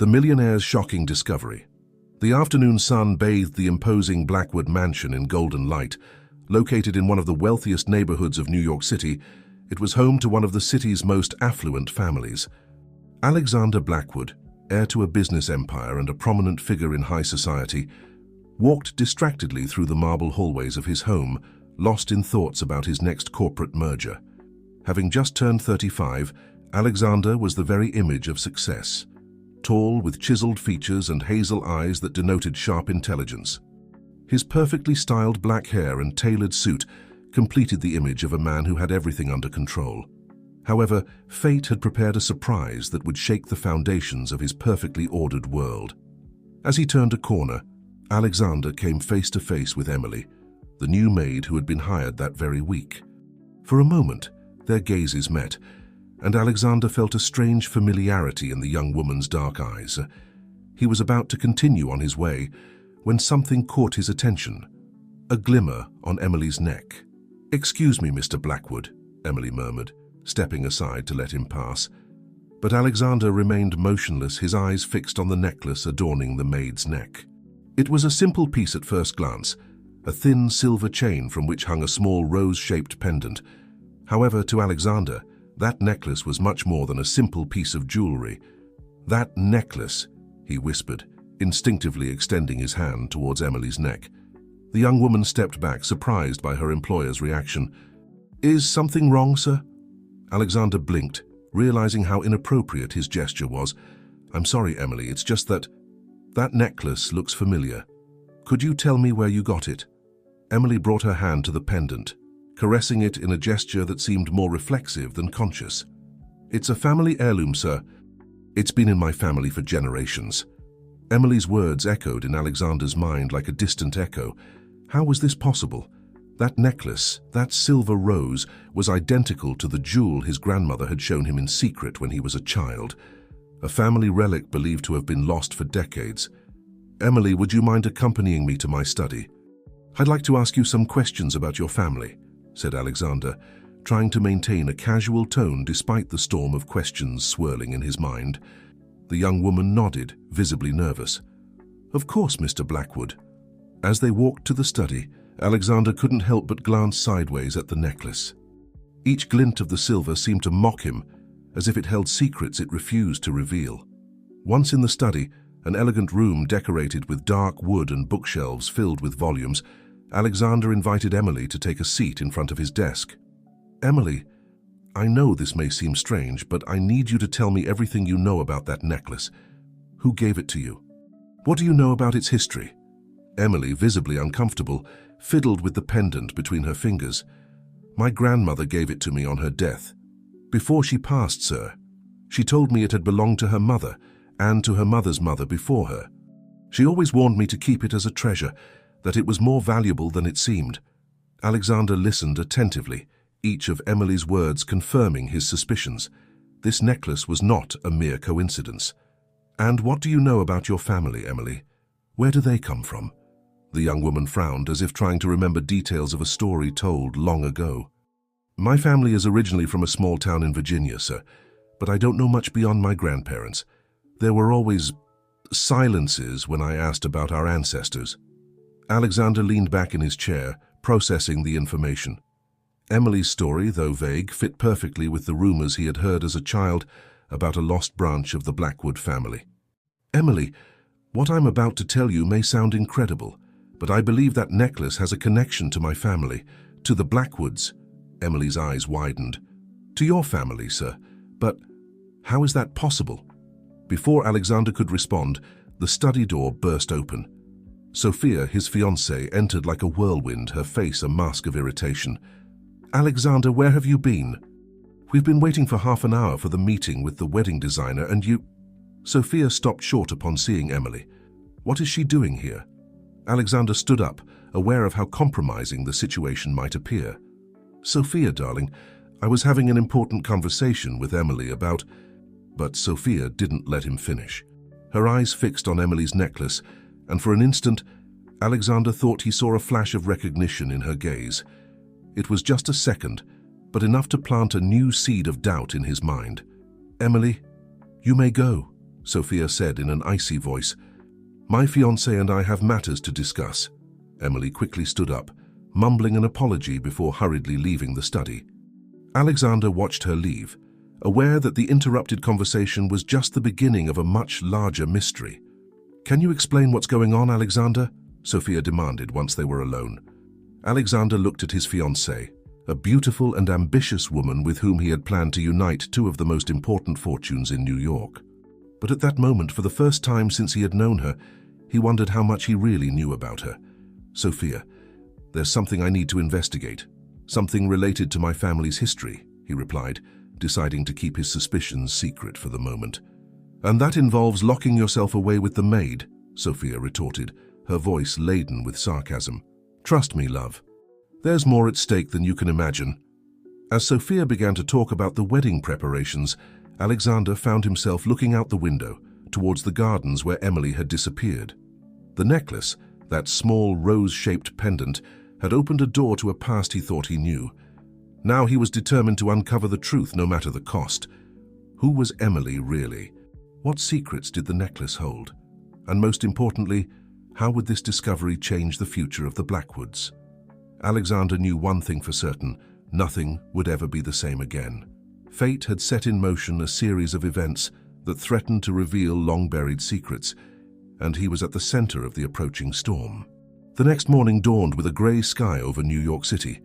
The Millionaire's shocking discovery. The afternoon sun bathed the imposing Blackwood mansion in golden light. Located in one of the wealthiest neighborhoods of New York City, it was home to one of the city's most affluent families. Alexander Blackwood, heir to a business empire and a prominent figure in high society, walked distractedly through the marble hallways of his home, lost in thoughts about his next corporate merger. Having just turned 35, Alexander was the very image of success. Tall, with chiseled features and hazel eyes that denoted sharp intelligence. His perfectly styled black hair and tailored suit completed the image of a man who had everything under control. However, fate had prepared a surprise that would shake the foundations of his perfectly ordered world. As he turned a corner, Alexander came face to face with Emily, the new maid who had been hired that very week. For a moment, their gazes met, and Alexander felt a strange familiarity in the young woman's dark eyes. He was about to continue on his way when something caught his attention, a glimmer on Emily's neck. "Excuse me, Mr. Blackwood," Emily murmured, stepping aside to let him pass. But Alexander remained motionless, his eyes fixed on the necklace adorning the maid's neck. It was a simple piece at first glance, a thin silver chain from which hung a small rose-shaped pendant. However, to Alexander, that necklace was much more than a simple piece of jewelry. "That necklace," he whispered, instinctively extending his hand towards Emily's neck. The young woman stepped back, surprised by her employer's reaction. "Is something wrong, sir?" Alexander blinked, realizing how inappropriate his gesture was. "I'm sorry, Emily, it's just that necklace looks familiar. Could you tell me where you got it?" Emily brought her hand to the pendant, caressing it in a gesture that seemed more reflexive than conscious. "It's a family heirloom, sir. It's been in my family for generations." Emily's words echoed in Alexander's mind like a distant echo. How was this possible? That necklace, that silver rose, was identical to the jewel his grandmother had shown him in secret when he was a child. A family relic believed to have been lost for decades. "Emily, would you mind accompanying me to my study? I'd like to ask you some questions about your family," said Alexander, trying to maintain a casual tone despite the storm of questions swirling in his mind. The young woman nodded, visibly nervous. "Of course, Mr. Blackwood." As they walked to the study, Alexander couldn't help but glance sideways at the necklace. Each glint of the silver seemed to mock him, as if it held secrets it refused to reveal. Once in the study, an elegant room decorated with dark wood and bookshelves filled with volumes, Alexander invited Emily to take a seat in front of his desk. "Emily, I know this may seem strange, but I need you to tell me everything you know about that necklace. Who gave it to you? What do you know about its history?" Emily, visibly uncomfortable, fiddled with the pendant between her fingers. "My grandmother gave it to me on her death. Before she passed, sir. She told me it had belonged to her mother and to her mother's mother before her. She always warned me to keep it as a treasure, that it was more valuable than it seemed." Alexander listened attentively, each of Emily's words confirming his suspicions. This necklace was not a mere coincidence. "And what do you know about your family, Emily? Where do they come from?" The young woman frowned, as if trying to remember details of a story told long ago. "My family is originally from a small town in Virginia, sir, but I don't know much beyond my grandparents. There were always silences when I asked about our ancestors." Alexander leaned back in his chair, processing the information. Emily's story, though vague, fit perfectly with the rumors he had heard as a child about a lost branch of the Blackwood family. "Emily, what I'm about to tell you may sound incredible, but I believe that necklace has a connection to my family, to the Blackwoods." Emily's eyes widened. "To your family, sir. But how is that possible?" Before Alexander could respond, the study door burst open. Sophia, his fiancée, entered like a whirlwind, her face a mask of irritation. "Alexander, where have you been? We've been waiting for half an hour for the meeting with the wedding designer, and you—" Sophia stopped short upon seeing Emily. What is she doing here? Alexander stood up, aware of how compromising the situation might appear. "Sophia, darling, I was having an important conversation with Emily about—" But Sophia didn't let him finish. Her eyes fixed on Emily's necklace, and for an instant, Alexander thought he saw a flash of recognition in her gaze. It was just a second, but enough to plant a new seed of doubt in his mind. "Emily, you may go," Sophia said in an icy voice. "My fiancé and I have matters to discuss." Emily quickly stood up, mumbling an apology before hurriedly leaving the study. Alexander watched her leave, aware that the interrupted conversation was just the beginning of a much larger mystery. "Can you explain what's going on, Alexander?" Sophia demanded once they were alone. Alexander looked at his fiancée, a beautiful and ambitious woman with whom he had planned to unite two of the most important fortunes in New York. But at that moment, for the first time since he had known her, he wondered how much he really knew about her. "Sophia, there's something I need to investigate. Something related to my family's history," he replied, deciding to keep his suspicions secret for the moment. "And that involves locking yourself away with the maid," Sophia retorted, her voice laden with sarcasm. "Trust me, love. There's more at stake than you can imagine." As Sophia began to talk about the wedding preparations, Alexander found himself looking out the window towards the gardens where Emily had disappeared. The necklace, that small rose-shaped pendant, had opened a door to a past he thought he knew. Now he was determined to uncover the truth no matter the cost. Who was Emily really? What secrets did the necklace hold? And most importantly, how would this discovery change the future of the Blackwoods? Alexander knew one thing for certain: nothing would ever be the same again. Fate had set in motion a series of events that threatened to reveal long-buried secrets, and he was at the center of the approaching storm. The next morning dawned with a gray sky over New York City,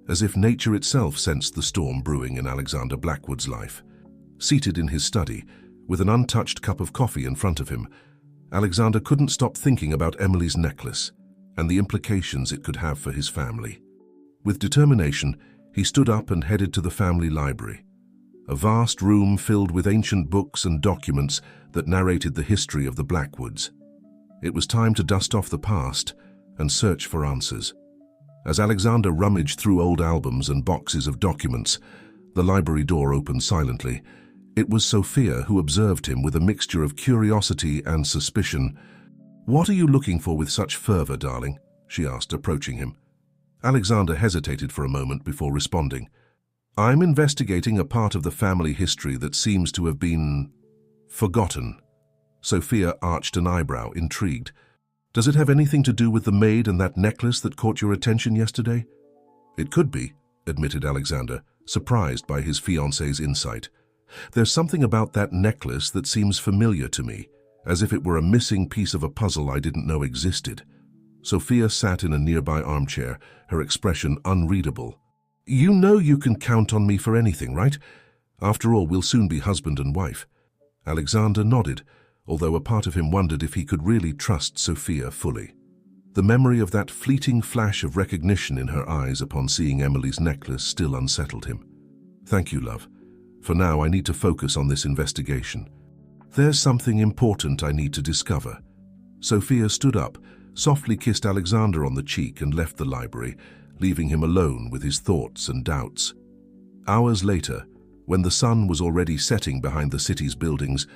as if nature itself sensed the storm brewing in Alexander Blackwood's life. Seated in his study, with an untouched cup of coffee in front of him, Alexander couldn't stop thinking about Emily's necklace and the implications it could have for his family. With determination, he stood up and headed to the family library, a vast room filled with ancient books and documents that narrated the history of the Blackwoods. It was time to dust off the past and search for answers. As Alexander rummaged through old albums and boxes of documents, the library door opened silently. It was Sophia who observed him with a mixture of curiosity and suspicion. "What are you looking for with such fervor, darling?" she asked, approaching him. Alexander hesitated for a moment before responding. "I'm investigating a part of the family history that seems to have been forgotten." Sophia arched an eyebrow, intrigued. "Does it have anything to do with the maid and that necklace that caught your attention yesterday?" "It could be," admitted Alexander, surprised by his fiancée's insight. "There's something about that necklace that seems familiar to me, as if it were a missing piece of a puzzle I didn't know existed." Sophia sat in a nearby armchair, her expression unreadable. "You know you can count on me for anything, right? After all, we'll soon be husband and wife." Alexander nodded, although a part of him wondered if he could really trust Sophia fully. The memory of that fleeting flash of recognition in her eyes upon seeing Emily's necklace still unsettled him. "Thank you, love. For now, I need to focus on this investigation. There's something important I need to discover." Sophia stood up, softly kissed Alexander on the cheek and left the library, leaving him alone with his thoughts and doubts. Hours later, when the sun was already setting behind the city's buildings,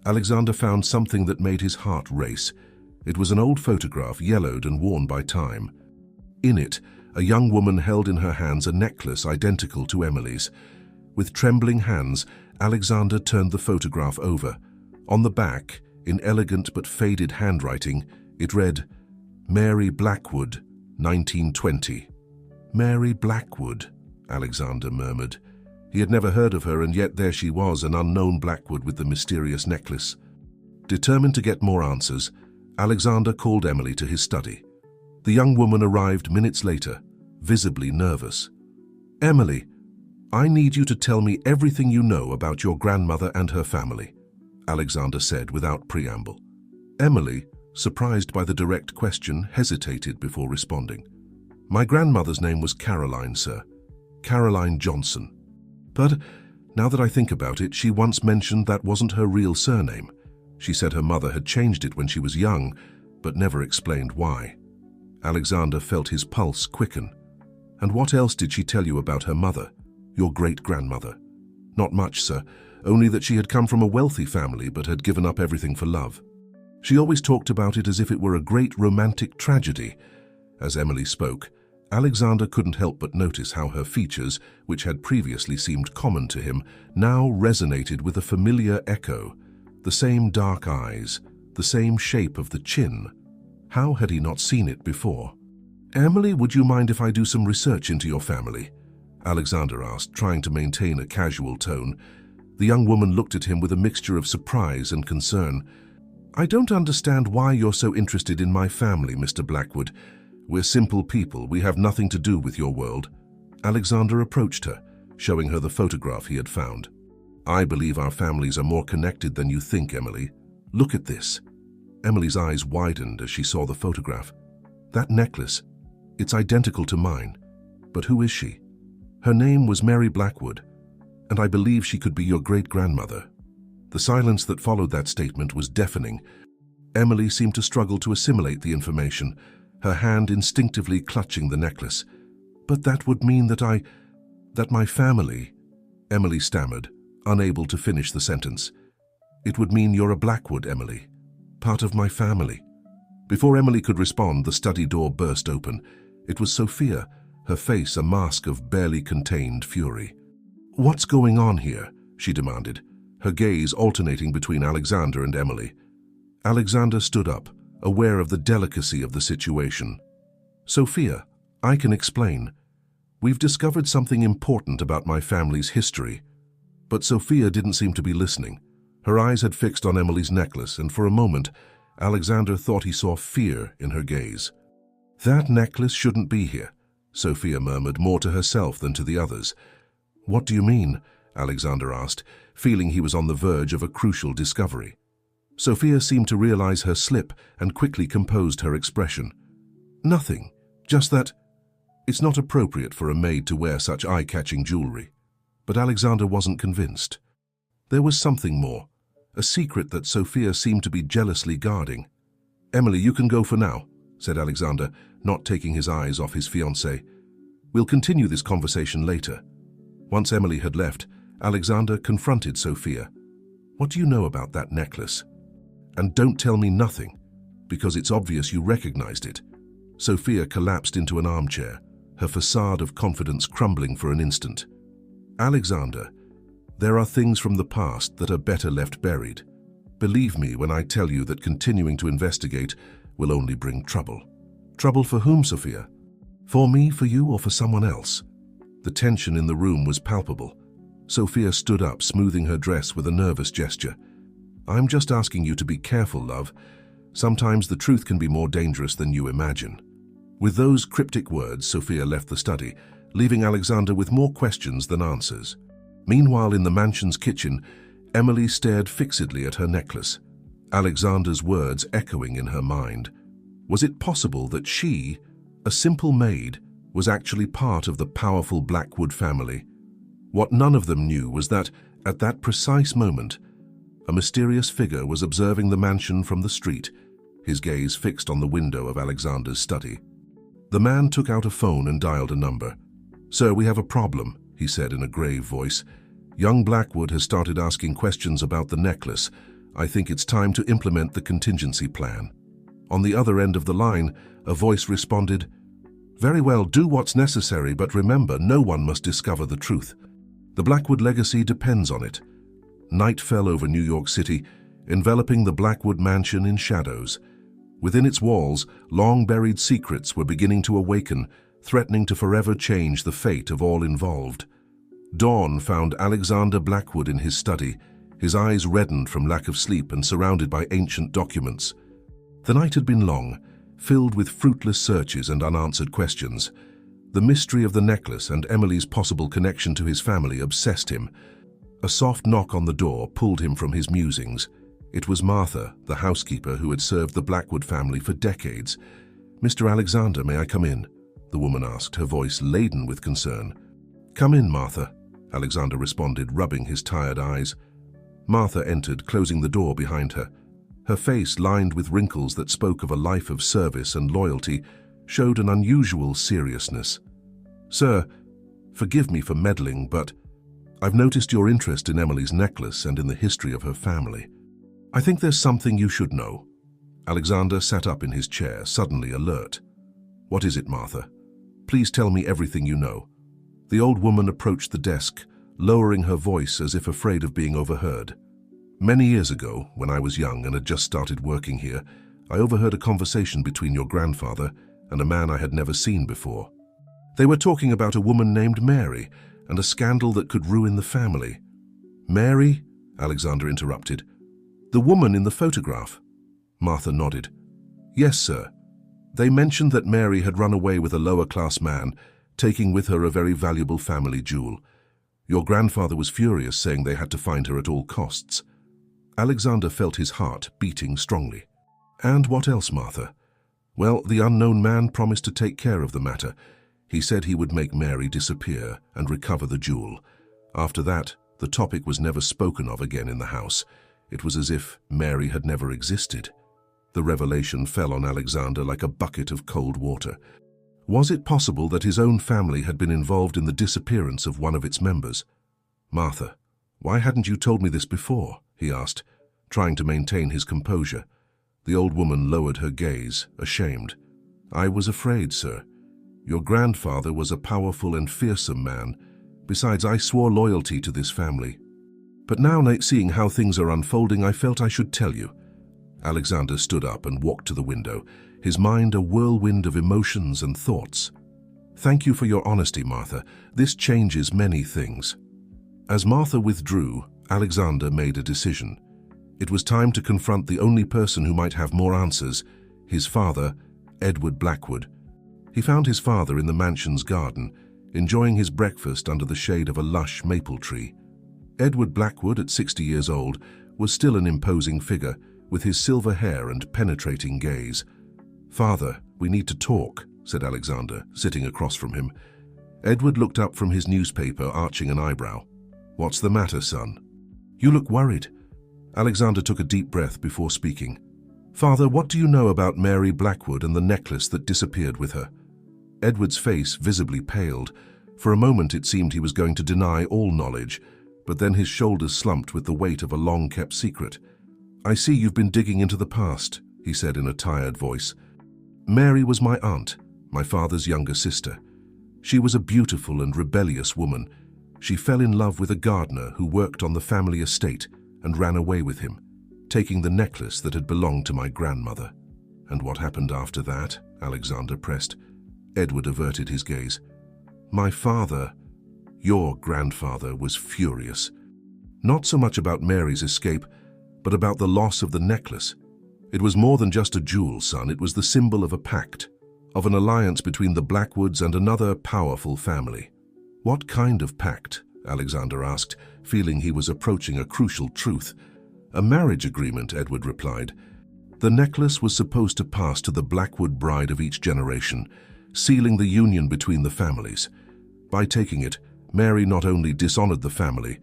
Alexander found something that made his heart race. It was an old photograph, yellowed and worn by time. In it, a young woman held in her hands a necklace identical to Emily's. With trembling hands, Alexander turned the photograph over. On the back, in elegant but faded handwriting, it read, "Mary Blackwood, 1920. "Mary Blackwood," Alexander murmured. He had never heard of her, and yet there she was, an unknown Blackwood with the mysterious necklace. Determined to get more answers, Alexander called Emily to his study. The young woman arrived minutes later, visibly nervous. "Emily, I need you to tell me everything you know about your grandmother and her family," Alexander said without preamble. Emily, surprised by the direct question, hesitated before responding. "My grandmother's name was Caroline, sir. Caroline Johnson. But now that I think about it, she once mentioned that wasn't her real surname. She said her mother had changed it when she was young, but never explained why." Alexander felt his pulse quicken. "And what else did she tell you about her mother, your great-grandmother?" "Not much, sir. Only that she had come from a wealthy family but had given up everything for love. She always talked about it as if it were a great romantic tragedy." As Emily spoke, Alexander couldn't help but notice how her features, which had previously seemed common to him, now resonated with a familiar echo. The same dark eyes, the same shape of the chin. How had he not seen it before? "Emily, would you mind if I do some research into your family?" Alexander asked, trying to maintain a casual tone. The young woman looked at him with a mixture of surprise and concern. "I don't understand why you're so interested in my family, Mr. Blackwood. We're simple people. We have nothing to do with your world." Alexander approached her, showing her the photograph he had found. "I believe our families are more connected than you think, Emily. Look at this." Emily's eyes widened as she saw the photograph. "That necklace, it's identical to mine. But who is she?" "Her name was Mary Blackwood, and I believe she could be your great-grandmother." The silence that followed that statement was deafening. Emily seemed to struggle to assimilate the information, her hand instinctively clutching the necklace. "But that would mean that my family," Emily stammered, unable to finish the sentence. "It would mean you're a Blackwood, Emily. Part of my family." Before Emily could respond, the study door burst open. It was Sophia, her face a mask of barely contained fury. "What's going on here?" she demanded, her gaze alternating between Alexander and Emily. Alexander stood up, aware of the delicacy of the situation. "Sophia, I can explain. We've discovered something important about my family's history." But Sophia didn't seem to be listening. Her eyes had fixed on Emily's necklace, and for a moment, Alexander thought he saw fear in her gaze. "That necklace shouldn't be here," Sophia murmured, more to herself than to the others. "What do you mean?" Alexander asked, feeling he was on the verge of a crucial discovery. Sophia seemed to realize her slip and quickly composed her expression. "Nothing, just that it's not appropriate for a maid to wear such eye-catching jewelry." But Alexander wasn't convinced. There was something more, a secret that Sophia seemed to be jealously guarding. "Emily, you can go for now," said Alexander, not taking his eyes off his fiancée. "We'll continue this conversation later." Once Emily had left, Alexander confronted Sophia. "What do you know about that necklace? And don't tell me nothing, because it's obvious you recognized it." Sophia collapsed into an armchair, her facade of confidence crumbling for an instant. "Alexander, there are things from the past that are better left buried. Believe me when I tell you that continuing to investigate will only bring trouble." "Trouble for whom, Sophia? For me, for you, or for someone else?" The tension in the room was palpable. Sophia stood up, smoothing her dress with a nervous gesture. "I'm just asking you to be careful, love. Sometimes the truth can be more dangerous than you imagine." With those cryptic words, Sophia left the study, leaving Alexander with more questions than answers. Meanwhile, in the mansion's kitchen, Emily stared fixedly at her necklace, Alexander's words echoing in her mind. Was it possible that she, a simple maid, was actually part of the powerful Blackwood family? What none of them knew was that, at that precise moment, a mysterious figure was observing the mansion from the street, his gaze fixed on the window of Alexander's study. The man took out a phone and dialed a number. "Sir, we have a problem," he said in a grave voice. "Young Blackwood has started asking questions about the necklace. I think it's time to implement the contingency plan." On the other end of the line, a voice responded, "Very well, do what's necessary, but remember, no one must discover the truth. The Blackwood legacy depends on it." Night fell over New York City, enveloping the Blackwood mansion in shadows. Within its walls, long-buried secrets were beginning to awaken, threatening to forever change the fate of all involved. Dawn found Alexander Blackwood in his study, his eyes reddened from lack of sleep and surrounded by ancient documents. The night had been long, filled with fruitless searches and unanswered questions. The mystery of the necklace and Emily's possible connection to his family obsessed him. A soft knock on the door pulled him from his musings. It was Martha, the housekeeper who had served the Blackwood family for decades. "Mr. Alexander, may I come in?" the woman asked, her voice laden with concern. "Come in, Martha," Alexander responded, rubbing his tired eyes. Martha entered, closing the door behind her. Her face, lined with wrinkles that spoke of a life of service and loyalty, showed an unusual seriousness. "Sir, forgive me for meddling, but I've noticed your interest in Emily's necklace and in the history of her family. I think there's something you should know." Alexander sat up in his chair, suddenly alert. "What is it, Martha? Please tell me everything you know." The old woman approached the desk, lowering her voice as if afraid of being overheard. Many years ago, when I was young and had just started working here, I overheard a conversation between your grandfather and a man I had never seen before. They were talking about a woman named Mary and a scandal that could ruin the family. Mary? Alexander interrupted. The woman in the photograph? Martha nodded. Yes, sir. They mentioned that Mary had run away with a lower-class man, taking with her a very valuable family jewel. Your grandfather was furious, saying they had to find her at all costs. Alexander felt his heart beating strongly. And what else, Martha? Well, the unknown man promised to take care of the matter. He said he would make Mary disappear and recover the jewel. After that, the topic was never spoken of again in the house. It was as if Mary had never existed. The revelation fell on Alexander like a bucket of cold water. Was it possible that his own family had been involved in the disappearance of one of its members? Martha, why hadn't you told me this before? He asked, trying to maintain his composure. The old woman lowered her gaze, ashamed. I was afraid, sir. Your grandfather was a powerful and fearsome man. Besides, I swore loyalty to this family. But now, seeing how things are unfolding, I felt I should tell you. Alexander stood up and walked to the window, his mind a whirlwind of emotions and thoughts. Thank you for your honesty, Martha. This changes many things. As Martha withdrew, Alexander made a decision. It was time to confront the only person who might have more answers, his father, Edward Blackwood. He found his father in the mansion's garden, enjoying his breakfast under the shade of a lush maple tree. Edward Blackwood, at 60 years old, was still an imposing figure, with his silver hair and penetrating gaze. Father, we need to talk, said Alexander, sitting across from him. Edward looked up from his newspaper, arching an eyebrow. What's the matter, son? You look worried. Alexander took a deep breath before speaking. Father, what do you know about Mary Blackwood and the necklace that disappeared with her? Edward's face visibly paled. For a moment it seemed he was going to deny all knowledge, but then his shoulders slumped with the weight of a long-kept secret. I see you've been digging into the past, he said in a tired voice. Mary was my aunt, my father's younger sister. She was a beautiful and rebellious woman. She fell in love with a gardener who worked on the family estate and ran away with him, taking the necklace that had belonged to my grandmother. And what happened after that? Alexander pressed. Edward averted his gaze. My father, your grandfather, was furious. Not so much about Mary's escape, but about the loss of the necklace. It was more than just a jewel, son. It was the symbol of a pact, of an alliance between the Blackwoods and another powerful family. What kind of pact? Alexander asked, feeling he was approaching a crucial truth. A marriage agreement, Edward replied. The necklace was supposed to pass to the Blackwood bride of each generation, sealing the union between the families. By taking it, Mary not only dishonored the family,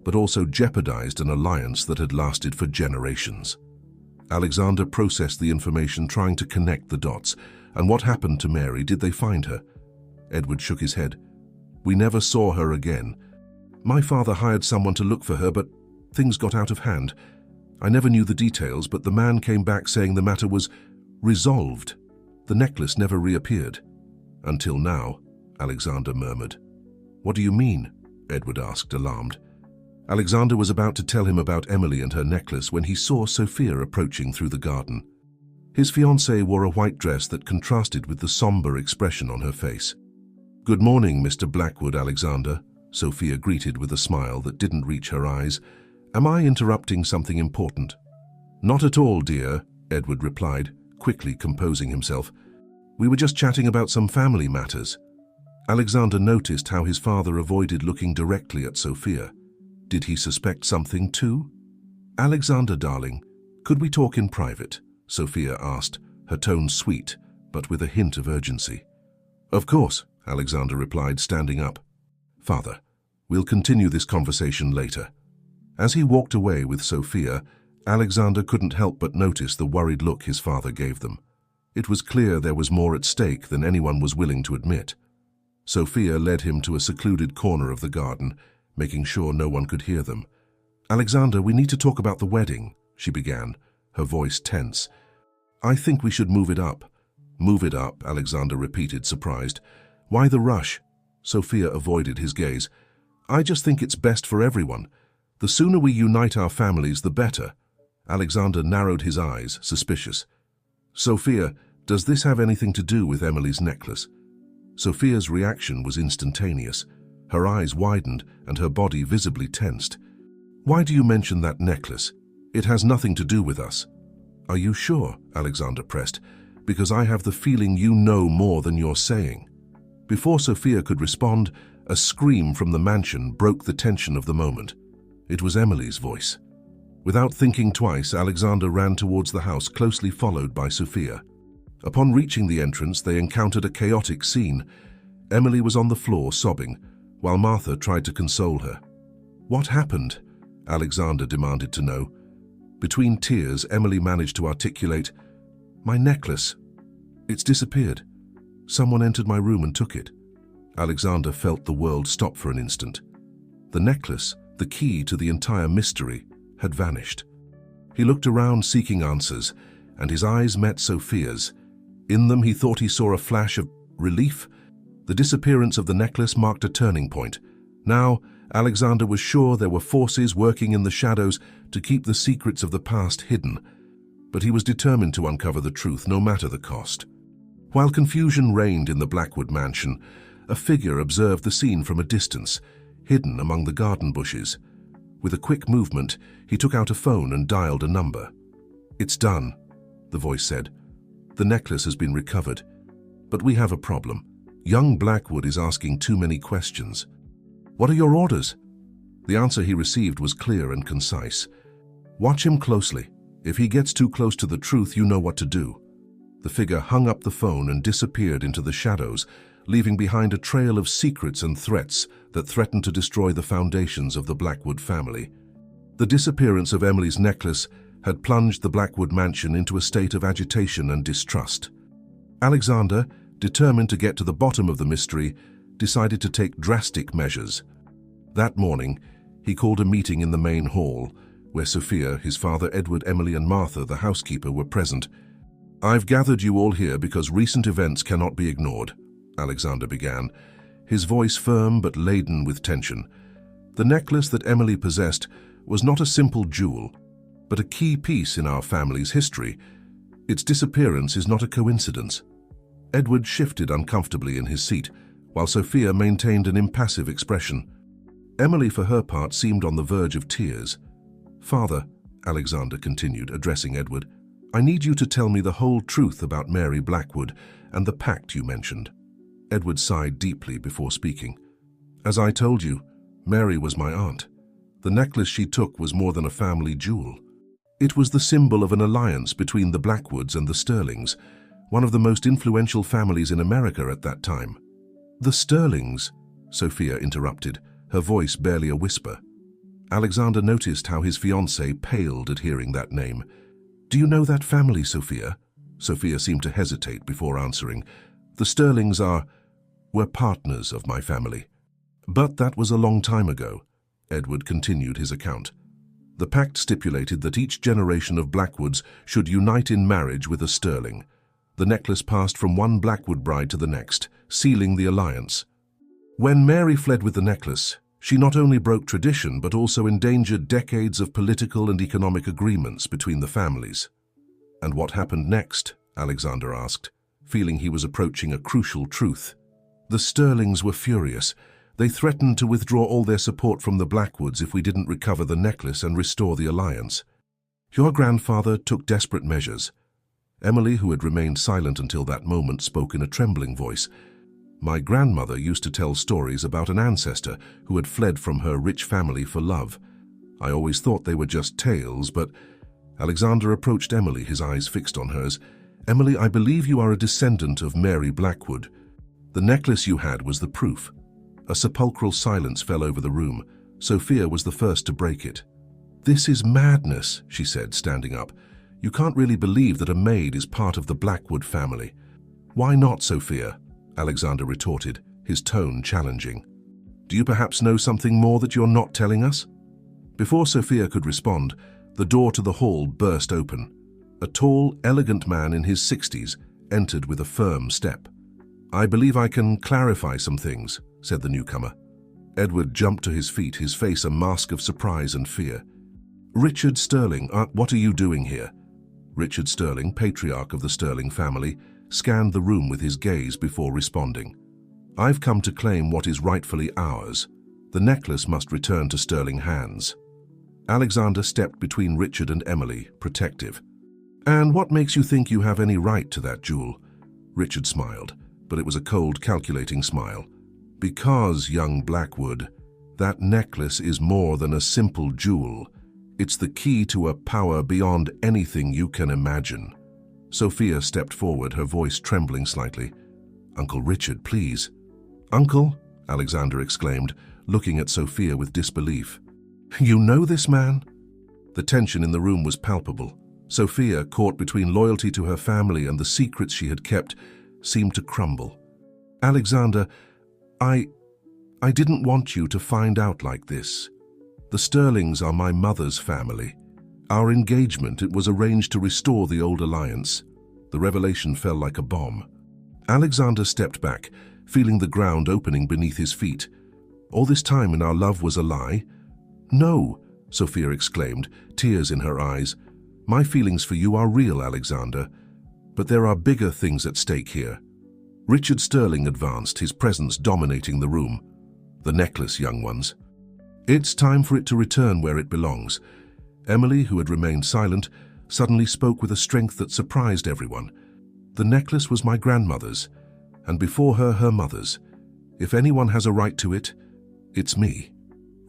but also jeopardized an alliance that had lasted for generations. Alexander processed the information, trying to connect the dots. And what happened to Mary? Did they find her? Edward shook his head. We never saw her again. My father hired someone to look for her, but things got out of hand. I never knew the details, but the man came back saying the matter was resolved. The necklace never reappeared. Until now, Alexander murmured. What do you mean? Edward asked, alarmed. Alexander was about to tell him about Emily and her necklace when he saw Sophia approaching through the garden. His fiancée wore a white dress that contrasted with the somber expression on her face. Good morning, Mr. Blackwood, Alexander, Sophia greeted with a smile that didn't reach her eyes. Am I interrupting something important? Not at all, dear, Edward replied, quickly composing himself. We were just chatting about some family matters. Alexander noticed how his father avoided looking directly at Sophia. Did he suspect something too? Alexander, darling, could we talk in private? Sophia asked, her tone sweet, but with a hint of urgency. Of course, Alexander replied, standing up. Father, we'll continue this conversation later. As he walked away with Sophia, Alexander couldn't help but notice the worried look his father gave them. It was clear there was more at stake than anyone was willing to admit. Sophia led him to a secluded corner of the garden, making sure no one could hear them. Alexander, we need to talk about the wedding, she began, her voice tense. I think we should move it up. Move it up, Alexander repeated, surprised. Why the rush? Sophia avoided his gaze. I just think it's best for everyone. The sooner we unite our families, the better. Alexander narrowed his eyes, suspicious. Sophia, does this have anything to do with Emily's necklace? Sophia's reaction was instantaneous. Her eyes widened and her body visibly tensed. Why do you mention that necklace? It has nothing to do with us. Are you sure? Alexander pressed. Because I have the feeling you know more than you're saying. Before Sophia could respond, a scream from the mansion broke the tension of the moment. It was Emily's voice. Without thinking twice, Alexander ran towards the house, closely followed by Sophia. Upon reaching the entrance, they encountered a chaotic scene. Emily was on the floor, sobbing, while Martha tried to console her. What happened? Alexander demanded to know. Between tears, Emily managed to articulate, "My necklace. It's disappeared. Someone entered my room and took it." Alexander felt the world stop for an instant. The necklace, the key to the entire mystery, had vanished. He looked around seeking answers, and his eyes met Sophia's. In them he thought he saw a flash of relief. The disappearance of the necklace marked a turning point. Now, Alexander was sure there were forces working in the shadows to keep the secrets of the past hidden, but he was determined to uncover the truth, no matter the cost. While confusion reigned in the Blackwood mansion, a figure observed the scene from a distance, hidden among the garden bushes. With a quick movement, he took out a phone and dialed a number. "It's done," the voice said. "The necklace has been recovered. But we have a problem. Young Blackwood is asking too many questions." "What are your orders?" The answer he received was clear and concise. "Watch him closely. If he gets too close to the truth, you know what to do." The figure hung up the phone and disappeared into the shadows, leaving behind a trail of secrets and threats that threatened to destroy the foundations of the Blackwood family. The disappearance of Emily's necklace had plunged the Blackwood mansion into a state of agitation and distrust. Alexander, determined to get to the bottom of the mystery, decided to take drastic measures. That morning, he called a meeting in the main hall, where Sophia, his father Edward, Emily and Martha, the housekeeper, were present. "I've gathered you all here because recent events cannot be ignored," Alexander began, his voice firm but laden with tension. "The necklace that Emily possessed was not a simple jewel, but a key piece in our family's history. Its disappearance is not a coincidence." Edward shifted uncomfortably in his seat, while Sophia maintained an impassive expression. Emily, for her part, seemed on the verge of tears. "Father," Alexander continued, addressing Edward, "I need you to tell me the whole truth about Mary Blackwood and the pact you mentioned." Edward sighed deeply before speaking. "As I told you, Mary was my aunt. The necklace she took was more than a family jewel. It was the symbol of an alliance between the Blackwoods and the Sterlings, one of the most influential families in America at that time." "The Sterlings?" Sophia interrupted, her voice barely a whisper. Alexander noticed how his fiancée paled at hearing that name. "Do you know that family, Sophia?" Sophia seemed to hesitate before answering. "The Sterlings were partners of my family. But that was a long time ago." Edward continued his account. "The pact stipulated that each generation of Blackwoods should unite in marriage with a Sterling. The necklace passed from one Blackwood bride to the next, sealing the alliance. When Mary fled with the necklace, she not only broke tradition but also endangered decades of political and economic agreements between the families." "And what happened next?" Alexander asked, feeling he was approaching a crucial truth. "The Sterlings were furious. They threatened to withdraw all their support from the Blackwoods if we didn't recover the necklace and restore the alliance. Your grandfather took desperate measures." Emily, who had remained silent until that moment, spoke in a trembling voice. "My grandmother used to tell stories about an ancestor who had fled from her rich family for love. I always thought they were just tales, but—" Alexander approached Emily, his eyes fixed on hers. "Emily, I believe you are a descendant of Mary Blackwood. The necklace you had was the proof." A sepulchral silence fell over the room. Sophia was the first to break it. "This is madness," she said, standing up. "You can't really believe that a Maid is part of the Blackwood family." "Why not, Sophia?" Alexander retorted, his tone challenging. "Do you perhaps know something more that you're not telling us?" Before Sophia could respond, the door to the hall burst open. A tall, elegant man in his 60s entered with a firm step. "I believe I can clarify some things," said the newcomer. Edward jumped to his feet, his face a mask of surprise and fear. "Richard Sterling, what are you doing here?" Richard Sterling, patriarch of the Sterling family, scanned the room with his gaze before responding. "I've come to claim what is rightfully ours. The necklace must return to Sterling hands." Alexander stepped between Richard and Emily, protective. "And what makes you think you have any right to that jewel?" Richard smiled, but it was a cold, calculating smile. "Because, young Blackwood, that necklace is more than a simple jewel. It's the key to a power beyond anything you can imagine." Sophia stepped forward, her voice trembling slightly. "Uncle Richard, please." "Uncle?" Alexander exclaimed, looking at Sophia with disbelief. "You know this man?" The tension in the room was palpable. Sophia, caught between loyalty to her family and the secrets she had kept, seemed to crumble. "Alexander, I didn't want you to find out like this. The Sterlings are my mother's family. Our engagement, it was arranged to restore the old alliance." The revelation fell like a bomb. Alexander stepped back, feeling the ground opening beneath his feet. "All this time and our love was a lie?" "No," Sophia exclaimed, tears in her eyes. "My feelings for you are real, Alexander. But there are bigger things at stake here." Richard Sterling advanced, his presence dominating the room. "The necklace, young ones. It's time for it to return where it belongs." Emily, who had remained silent, suddenly spoke with a strength that surprised everyone. "The necklace was my grandmother's, and before her, her mother's. If anyone has a right to it, it's me."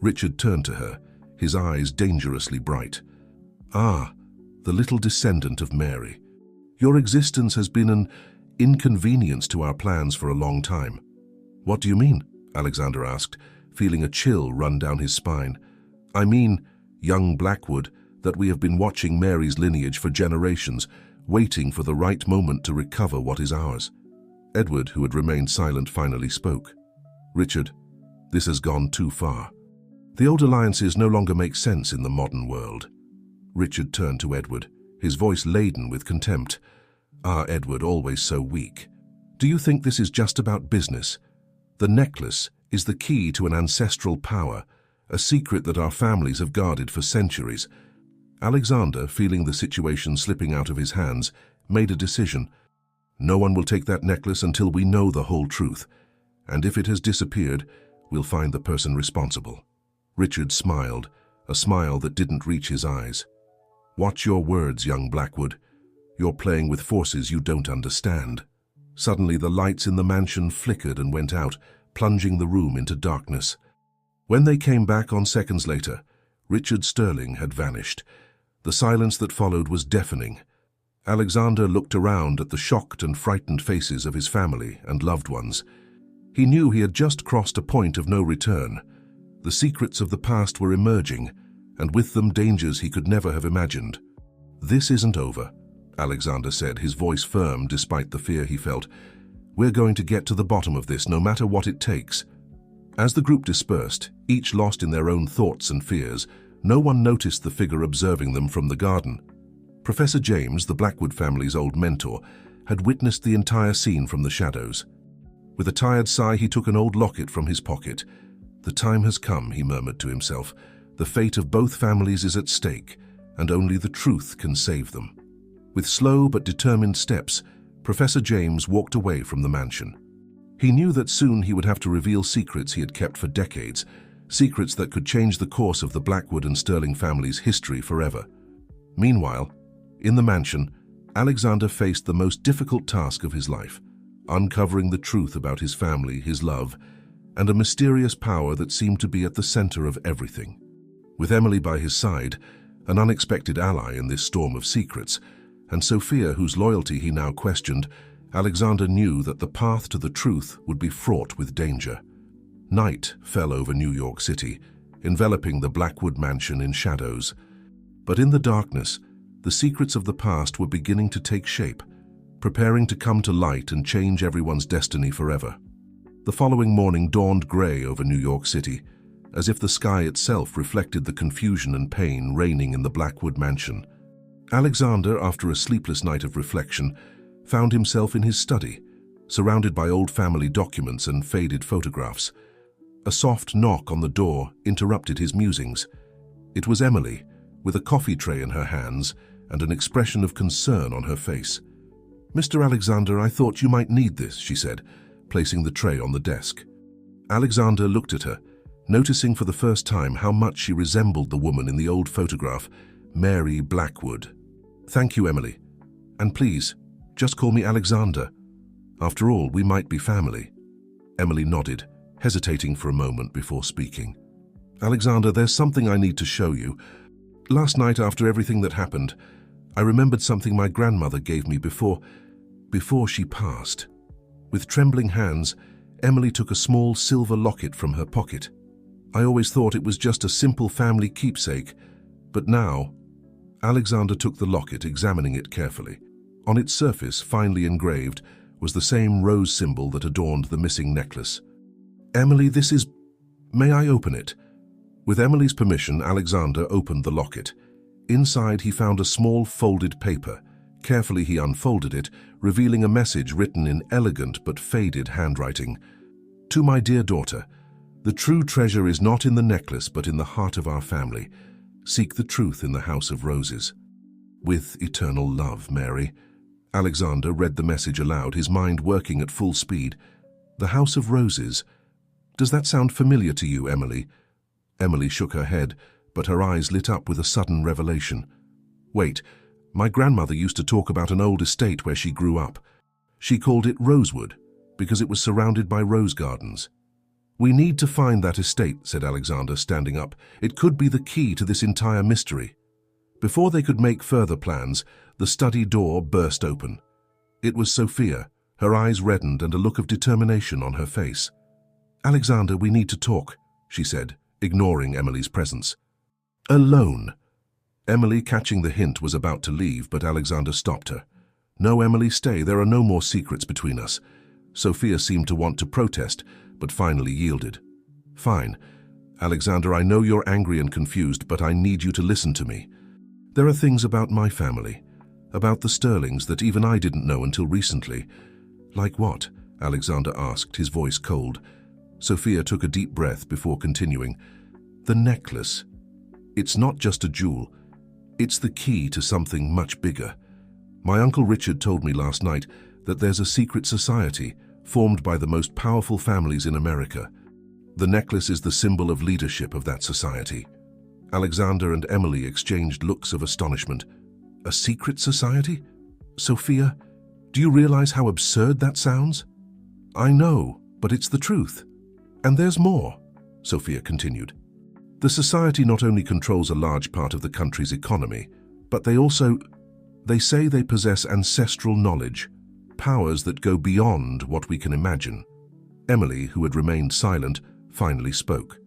Richard turned to her, his eyes dangerously bright. "Ah, the little descendant of Mary. Your existence has been an inconvenience to our plans for a long time." "What do you mean?" Alexander asked, feeling a chill run down his spine. "I mean, young Blackwood, that we have been watching Mary's lineage for generations, waiting for the right moment to recover what is ours." Edward, who had remained silent, finally spoke. "Richard, this has gone too far. The old alliances no longer make sense in the modern world." Richard turned to Edward, his voice laden with contempt. "Ah, Edward, always so weak. Do you think this is just about business? The necklace is the key to an ancestral power, a secret that our families have guarded for centuries." Alexander, feeling the situation slipping out of his hands, made a decision. "No one will take that necklace until we know the whole truth. And if it has disappeared, we'll find the person responsible." Richard smiled, a smile that didn't reach his eyes. "Watch your words, young Blackwood. You're playing with forces you don't understand." Suddenly, the lights in the mansion flickered and went out, plunging the room into darkness. When they came back on seconds later, Richard Sterling had vanished. The silence that followed was deafening. Alexander looked around at the shocked and frightened faces of his family and loved ones. He knew he had just crossed a point of no return. The secrets of the past were emerging, and with them dangers he could never have imagined. "This isn't over," Alexander said, his voice firm despite the fear he felt. "We're going to get to the bottom of this, no matter what it takes." As the group dispersed, each lost in their own thoughts and fears, no one noticed the figure observing them from the garden. Professor James, the Blackwood family's old mentor, had witnessed the entire scene from the shadows. With a tired sigh, he took an old locket from his pocket. "The time has come," he murmured to himself. "The fate of both families is at stake, and only the truth can save them." With slow but determined steps, Professor James walked away from the mansion. He knew that soon he would have to reveal secrets he had kept for decades, secrets that could change the course of the Blackwood and Sterling families' history forever. Meanwhile, in the mansion, Alexander faced the most difficult task of his life, uncovering the truth about his family, his love, and a mysterious power that seemed to be at the center of everything. With Emily by his side, an unexpected ally in this storm of secrets, and Sophia, whose loyalty he now questioned, Alexander knew that the path to the truth would be fraught with danger. Night fell over New York City, enveloping the Blackwood mansion in shadows. But in the darkness, the secrets of the past were beginning to take shape, preparing to come to light and change everyone's destiny forever. The following morning dawned gray over New York City, as if the sky itself reflected the confusion and pain reigning in the Blackwood mansion. Alexander, after a sleepless night of reflection, found himself in his study, surrounded by old family documents and faded photographs. A soft knock on the door interrupted his musings. It was Emily, with a coffee tray in her hands and an expression of concern on her face. "Mr. Alexander, I thought you might need this," she said, placing the tray on the desk. Alexander looked at her, noticing for the first time how much she resembled the woman in the old photograph, Mary Blackwood. "Thank you, Emily. And please, just call me Alexander. After all, we might be family." Emily nodded, hesitating for a moment before speaking. "Alexander, there's something I need to show you. Last night, after everything that happened, I remembered something my grandmother gave me before she passed." With trembling hands, Emily took a small silver locket from her pocket. "I always thought it was just a simple family keepsake, but now—" Alexander took the locket, examining it carefully. On its surface, finely engraved, was the same rose symbol that adorned the missing necklace. "Emily, this is— May I open it?" With Emily's permission, Alexander opened the locket. Inside, he found a small folded paper. Carefully, he unfolded it, revealing a message written in elegant but faded handwriting. "To my dear daughter, the true treasure is not in the necklace but in the heart of our family. Seek the truth in the House of Roses. With eternal love, Mary." Alexander read the message aloud, his mind working at full speed. "The House of Roses. Does that sound familiar to you, Emily?" Emily shook her head, but her eyes lit up with a sudden revelation. "Wait, my grandmother used to talk about an old estate where she grew up. She called it Rosewood, because it was surrounded by rose gardens." "We need to find that estate," said Alexander, standing up. "It could be the key to this entire mystery." Before they could make further plans, the study door burst open. It was Sophia, her eyes reddened and a look of determination on her face. "Alexander, we need to talk," she said, ignoring Emily's presence. "Alone." Emily, catching the hint, was about to leave, but Alexander stopped her. "No, Emily, stay. There are no more secrets between us." Sophia seemed to want to protest, but finally yielded. "Fine. Alexander, I know you're angry and confused, but I need you to listen to me. There are things about my family, about the Sterlings, that even I didn't know until recently." "Like what?" Alexander asked, his voice cold. Sophia took a deep breath before continuing. "The necklace. It's not just a jewel. It's the key to something much bigger. My Uncle Richard told me last night that there's a secret society formed by the most powerful families in America. The necklace is the symbol of leadership of that society." Alexander and Emily exchanged looks of astonishment. "A secret society? Sophia, do you realize how absurd that sounds?" "I know, but it's the truth. And there's more," Sophia continued. "The society not only controls a large part of the country's economy, but they say they possess ancestral knowledge, powers that go beyond what we can imagine." Emily, who had remained silent, finally spoke.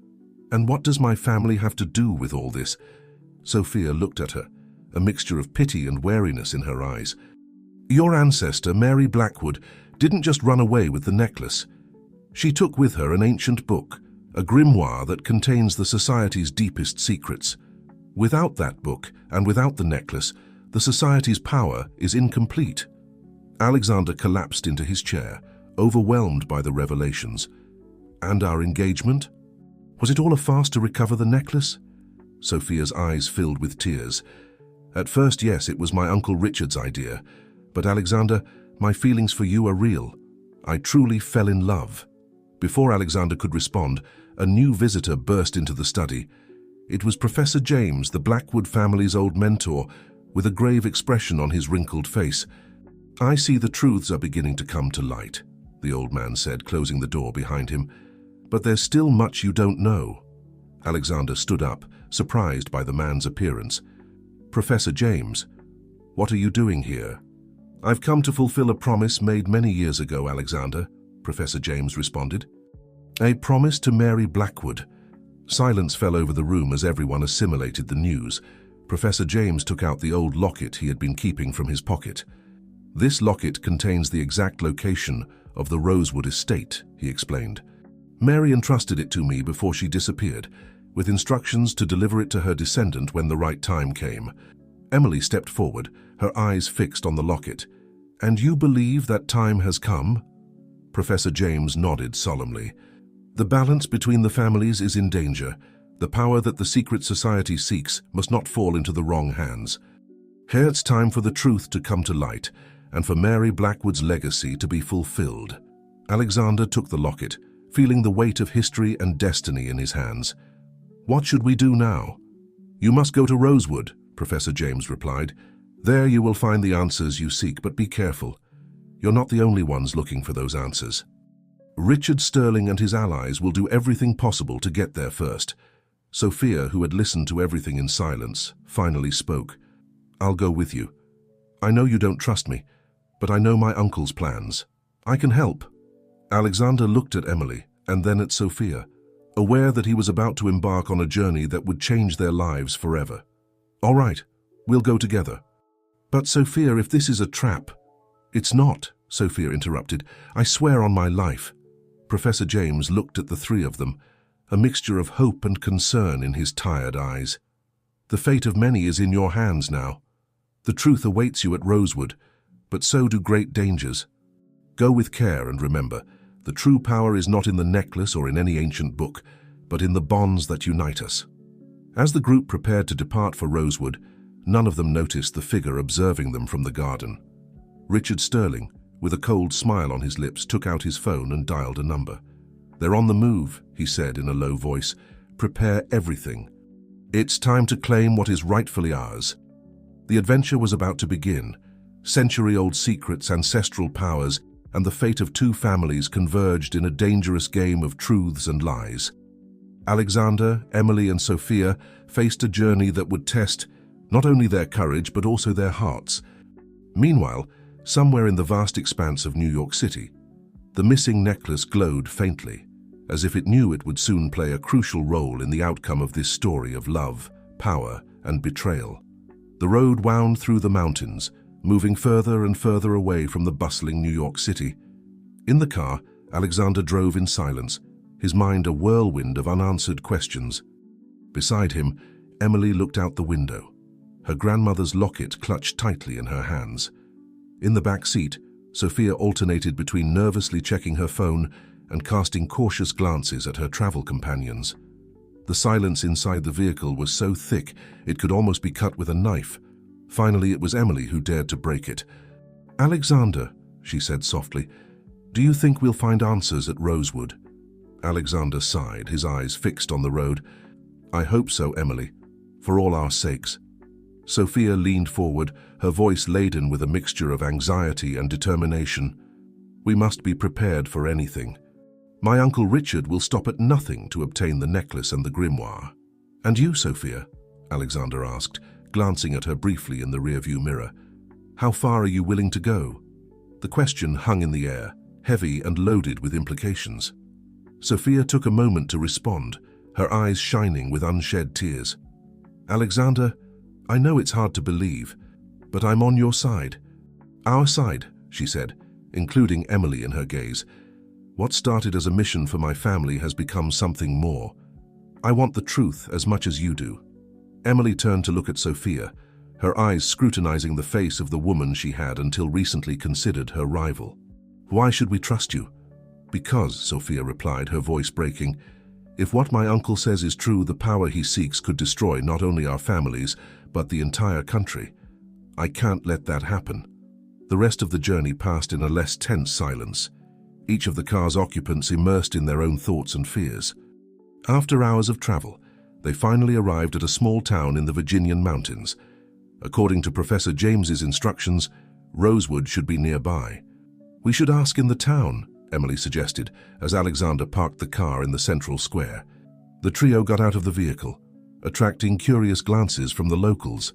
"And what does my family have to do with all this?" Sophia looked at her, a mixture of pity and wariness in her eyes. "Your ancestor, Mary Blackwood, didn't just run away with the necklace. She took with her an ancient book, a grimoire that contains the society's deepest secrets. Without that book, and without the necklace, the society's power is incomplete." Alexander collapsed into his chair, overwhelmed by the revelations. "And our engagement? Was it all a farce to recover the necklace?" Sophia's eyes filled with tears. "At first, yes, it was my Uncle Richard's idea. But Alexander, my feelings for you are real. I truly fell in love." Before Alexander could respond, a new visitor burst into the study. It was Professor James, the Blackwood family's old mentor, with a grave expression on his wrinkled face. "I see the truths are beginning to come to light," the old man said, closing the door behind him. "But there's still much you don't know." Alexander stood up, surprised by the man's appearance. "Professor James, what are you doing here?" "I've come to fulfill a promise made many years ago, Alexander," Professor James responded. "A promise to Mary Blackwood." Silence fell over the room as everyone assimilated the news. Professor James took out the old locket he had been keeping from his pocket. "This locket contains the exact location of the Rosewood estate," he explained. "Mary entrusted it to me before she disappeared, with instructions to deliver it to her descendant when the right time came." Emily stepped forward, her eyes fixed on the locket. "And you believe that time has come?" Professor James nodded solemnly. The balance between the families is in danger. The power that the secret society seeks must not fall into the wrong hands. Here it's time for the truth to come to light, and for Mary Blackwood's legacy to be fulfilled. Alexander took the locket, feeling the weight of history and destiny in his hands. What should we do now? You must go to Rosewood, Professor James replied. There you will find the answers you seek, but be careful. You're not the only ones looking for those answers. Richard Sterling and his allies will do everything possible to get there first. Sophia, who had listened to everything in silence, finally spoke. I'll go with you. I know you don't trust me, but I know my uncle's plans. I can help. Alexander looked at Emily and then at Sophia, aware that he was about to embark on a journey that would change their lives forever. All right, we'll go together. But Sophia, if this is a trap— It's not, Sophia interrupted. I swear on my life. Professor James looked at the three of them, a mixture of hope and concern in his tired eyes. The fate of many is in your hands now. The truth awaits you at Rosewood, but so do great dangers. Go with care and remember, the true power is not in the necklace or in any ancient book, but in the bonds that unite us. As the group prepared to depart for Rosewood, none of them noticed the figure observing them from the garden. Richard Sterling, with a cold smile on his lips, took out his phone and dialed a number. They're on the move, he said in a low voice. Prepare everything. It's time to claim what is rightfully ours. The adventure was about to begin. Century-old secrets, ancestral powers, and the fate of two families converged in a dangerous game of truths and lies. Alexander, Emily, and Sophia faced a journey that would test not only their courage but also their hearts. Meanwhile, somewhere in the vast expanse of New York City, the missing necklace glowed faintly, as if it knew it would soon play a crucial role in the outcome of this story of love, power, and betrayal. The road wound through the mountains, moving further and further away from the bustling New York City. In the car, Alexander drove in silence, his mind a whirlwind of unanswered questions. Beside him, Emily looked out the window, her grandmother's locket clutched tightly in her hands. In the back seat, Sophia alternated between nervously checking her phone and casting cautious glances at her travel companions. The silence inside the vehicle was so thick it could almost be cut with a knife. Finally, it was Emily who dared to break it. "Alexander," she said softly, "do you think we'll find answers at Rosewood?" Alexander sighed, his eyes fixed on the road. "I hope so, Emily, for all our sakes." Sophia leaned forward, her voice laden with a mixture of anxiety and determination. "We must be prepared for anything. My Uncle Richard will stop at nothing to obtain the necklace and the grimoire." "And you, Sophia?" Alexander asked, glancing at her briefly in the rearview mirror. "How far are you willing to go?" The question hung in the air, heavy and loaded with implications. Sophia took a moment to respond, her eyes shining with unshed tears. "Alexander, I know it's hard to believe, but I'm on your side." "Our side," she said, including Emily in her gaze. "What started as a mission for my family has become something more. I want the truth as much as you do." Emily turned to look at Sophia, her eyes scrutinizing the face of the woman she had until recently considered her rival. "Why should we trust you?" "Because," Sophia replied, her voice breaking, "if what my uncle says is true, the power he seeks could destroy not only our families, but the entire country. I can't let that happen." The rest of the journey passed in a less tense silence, each of the car's occupants immersed in their own thoughts and fears. After hours of travel, they finally arrived at a small town in the Virginian mountains. According to Professor James's instructions, Rosewood should be nearby. "We should ask in the town," Emily suggested, as Alexander parked the car in the central square. The trio got out of the vehicle, attracting curious glances from the locals.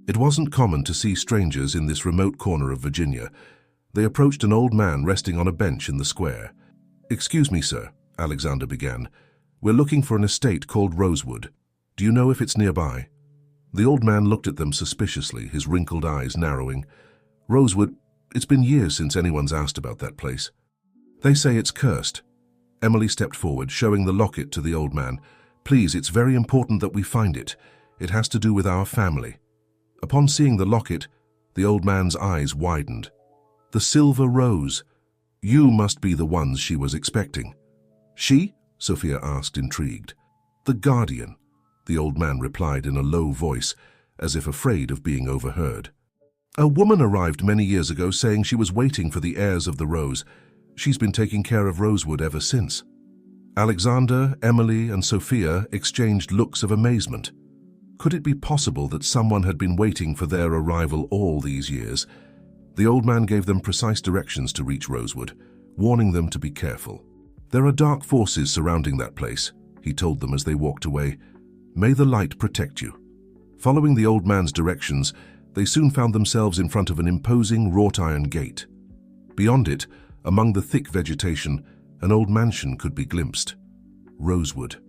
It wasn't common to see strangers in this remote corner of Virginia. They approached an old man resting on a bench in the square. "Excuse me, sir," Alexander began. "We're looking for an estate called Rosewood. Do you know if it's nearby?" The old man looked at them suspiciously, his wrinkled eyes narrowing. "Rosewood, it's been years since anyone's asked about that place. They say it's cursed." Emily stepped forward, showing the locket to the old man. "Please, it's very important that we find it. It has to do with our family." Upon seeing the locket, the old man's eyes widened. "The silver rose. You must be the ones she was expecting." "She?" Sophia asked, intrigued. The Guardian, the old man replied in a low voice, as if afraid of being overheard. A woman arrived many years ago saying she was waiting for the heirs of the Rose. She's been taking care of Rosewood ever since. Alexander, Emily, and Sophia exchanged looks of amazement. Could it be possible that someone had been waiting for their arrival all these years? The old man gave them precise directions to reach Rosewood, warning them to be careful. There are dark forces surrounding that place, he told them as they walked away. May the light protect you. Following the old man's directions, they soon found themselves in front of an imposing wrought-iron gate. Beyond it, among the thick vegetation, an old mansion could be glimpsed. Rosewood.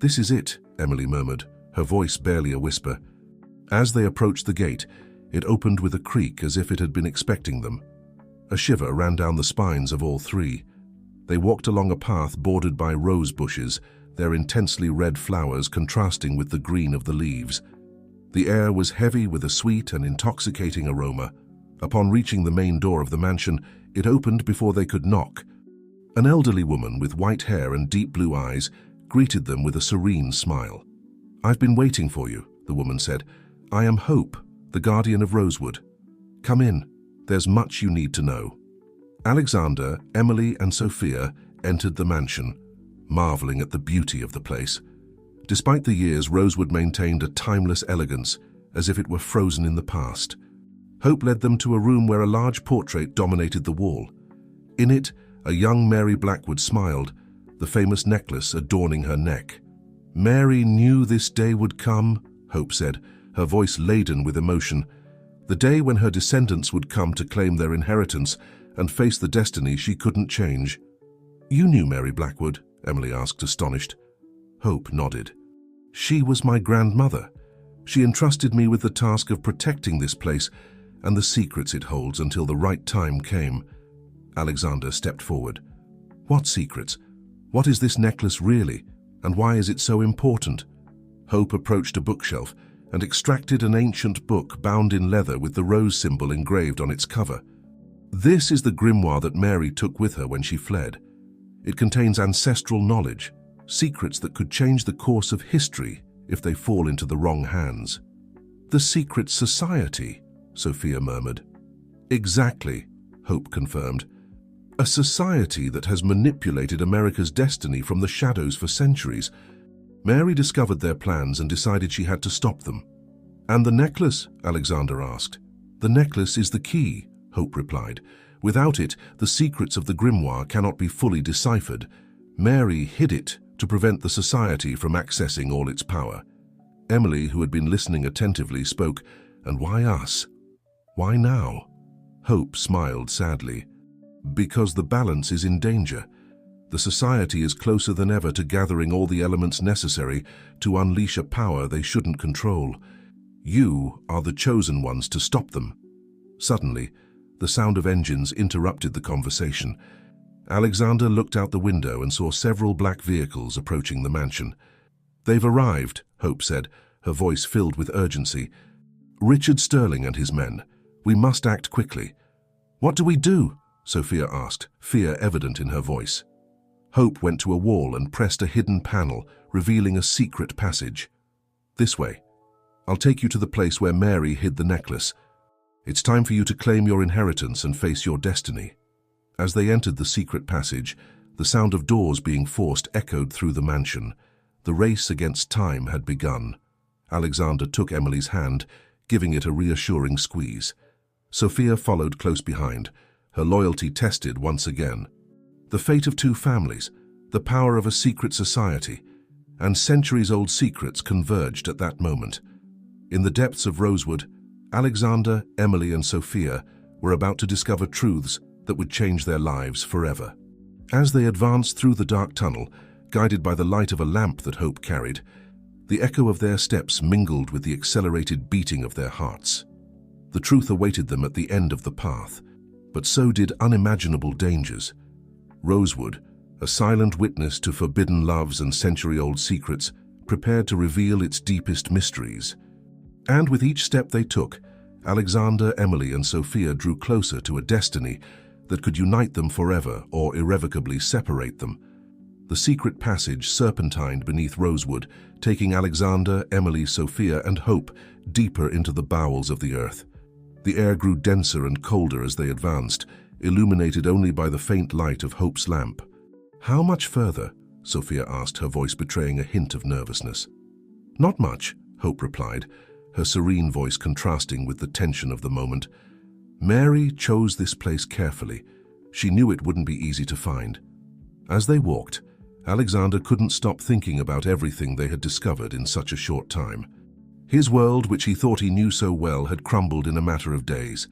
This is it, Emily murmured, her voice barely a whisper. As they approached the gate, it opened with a creak as if it had been expecting them. A shiver ran down the spines of all three. They walked along a path bordered by rose bushes, their intensely red flowers contrasting with the green of the leaves. The air was heavy with a sweet and intoxicating aroma. Upon reaching the main door of the mansion, it opened before they could knock. An elderly woman with white hair and deep blue eyes greeted them with a serene smile. "I've been waiting for you," the woman said. "I am Hope, the guardian of Rosewood. Come in, there's much you need to know." Alexander, Emily, and Sophia entered the mansion, marveling at the beauty of the place. Despite the years, Rosewood maintained a timeless elegance, as if it were frozen in the past. Hope led them to a room where a large portrait dominated the wall. In it, a young Mary Blackwood smiled, the famous necklace adorning her neck. "Mary knew this day would come," Hope said, her voice laden with emotion. "The day when her descendants would come to claim their inheritance and face the destiny she couldn't change." "You knew Mary Blackwood?" Emily asked, astonished. Hope nodded. "She was my grandmother. She entrusted me with the task of protecting this place and the secrets it holds until the right time came." Alexander stepped forward. "What secrets? What is this necklace really, and why is it so important?" Hope approached a bookshelf and extracted an ancient book bound in leather with the rose symbol engraved on its cover. "This is the grimoire that Mary took with her when she fled. It contains ancestral knowledge, secrets that could change the course of history if they fall into the wrong hands." "The secret society," Sophia murmured. "Exactly," Hope confirmed. "A society that has manipulated America's destiny from the shadows for centuries. Mary discovered their plans and decided she had to stop them." "And the necklace?" Alexander asked. "The necklace is the key," Hope replied. "Without it, the secrets of the grimoire cannot be fully deciphered. Mary hid it to prevent the society from accessing all its power." Emily, who had been listening attentively, spoke. "And why us? Why now?" Hope smiled sadly. "Because the balance is in danger. The society is closer than ever to gathering all the elements necessary to unleash a power they shouldn't control. You are the chosen ones to stop them." Suddenly, the sound of engines interrupted the conversation. Alexander looked out the window and saw several black vehicles approaching the mansion. "They've arrived," Hope said, her voice filled with urgency. "Richard Sterling and his men. We must act quickly." "What do we do?" Sophia asked, fear evident in her voice. Hope went to a wall and pressed a hidden panel, revealing a secret passage. "This way. I'll take you to the place where Mary hid the necklace. It's time for you to claim your inheritance and face your destiny." As they entered the secret passage, the sound of doors being forced echoed through the mansion. The race against time had begun. Alexander took Emily's hand, giving it a reassuring squeeze. Sophia followed close behind, her loyalty tested once again. The fate of two families, the power of a secret society, and centuries-old secrets converged at that moment. In the depths of Rosewood, Alexander, Emily, and Sophia were about to discover truths that would change their lives forever. As they advanced through the dark tunnel, guided by the light of a lamp that Hope carried, the echo of their steps mingled with the accelerated beating of their hearts. The truth awaited them at the end of the path, but so did unimaginable dangers. Rosewood, a silent witness to forbidden loves and century-old secrets, prepared to reveal its deepest mysteries. And with each step they took, Alexander, Emily, and Sophia drew closer to a destiny that could unite them forever or irrevocably separate them. The secret passage serpentined beneath Rosewood, taking Alexander, Emily, Sophia, and Hope deeper into the bowels of the earth. The air grew denser and colder as they advanced, illuminated only by the faint light of Hope's lamp. "How much further?" Sophia asked, her voice betraying a hint of nervousness. "Not much," Hope replied, her serene voice contrasting with the tension of the moment. Mary chose this place carefully. She knew it wouldn't be easy to find. As they walked, Alexander couldn't stop thinking about everything they had discovered in such a short time. His world, which he thought he knew so well, had crumbled in a matter of days.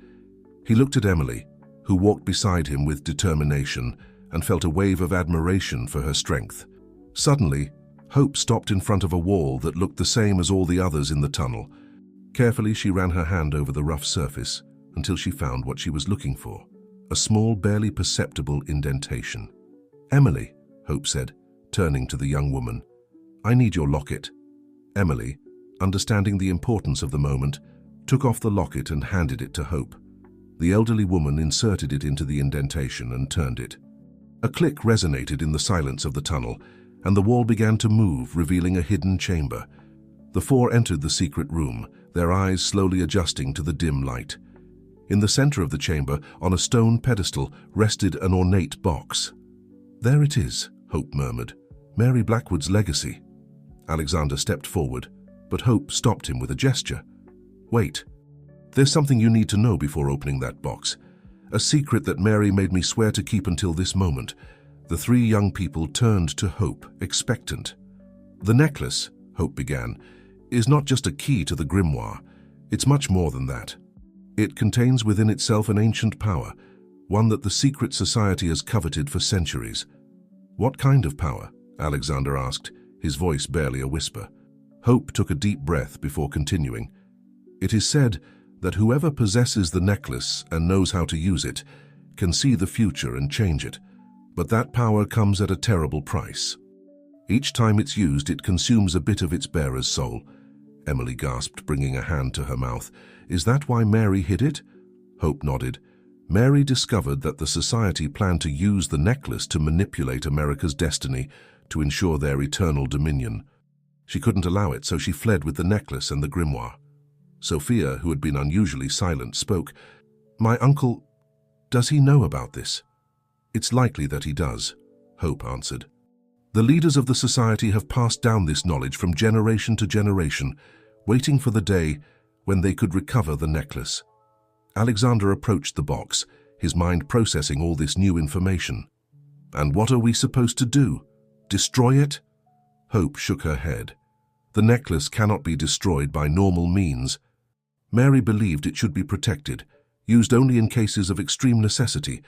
He looked at Emily, who walked beside him with determination, and felt a wave of admiration for her strength. Suddenly, Hope stopped in front of a wall that looked the same as all the others in the tunnel. Carefully, she ran her hand over the rough surface until she found what she was looking for, a small, barely perceptible indentation. "Emily," Hope said, turning to the young woman, "I need your locket." Emily, understanding the importance of the moment, took off the locket and handed it to Hope. The elderly woman inserted it into the indentation and turned it. A click resonated in the silence of the tunnel, and the wall began to move, revealing a hidden chamber. The four entered the secret room, their eyes slowly adjusting to the dim light. In the center of the chamber, on a stone pedestal, rested an ornate box. "There it is," Hope murmured. "Mary Blackwood's legacy." Alexander stepped forward, but Hope stopped him with a gesture. "Wait. There's something you need to know before opening that box. A secret that Mary made me swear to keep until this moment." The three young people turned to Hope, expectant. "The necklace," Hope began, "is not just a key to the grimoire. It's much more than that. It contains within itself an ancient power, one that the secret society has coveted for centuries." "What kind of power?" Alexander asked, his voice barely a whisper. Hope took a deep breath before continuing. "It is said that whoever possesses the necklace and knows how to use it can see the future and change it, but that power comes at a terrible price. Each time it's used, it consumes a bit of its bearer's soul." Emily gasped, bringing a hand to her mouth. "Is that why Mary hid it?" Hope nodded. "Mary discovered that the society planned to use the necklace to manipulate America's destiny to ensure their eternal dominion. She couldn't allow it, so she fled with the necklace and the grimoire." Sophia, who had been unusually silent, spoke. "My uncle, does he know about this?" "It's likely that he does," Hope answered. "The leaders of the society have passed down this knowledge from generation to generation, waiting for the day when they could recover the necklace." Alexander approached the box, his mind processing all this new information. "And what are we supposed to do? Destroy it?" Hope shook her head. "The necklace cannot be destroyed by normal means. Mary believed it should be protected, used only in cases of extreme necessity,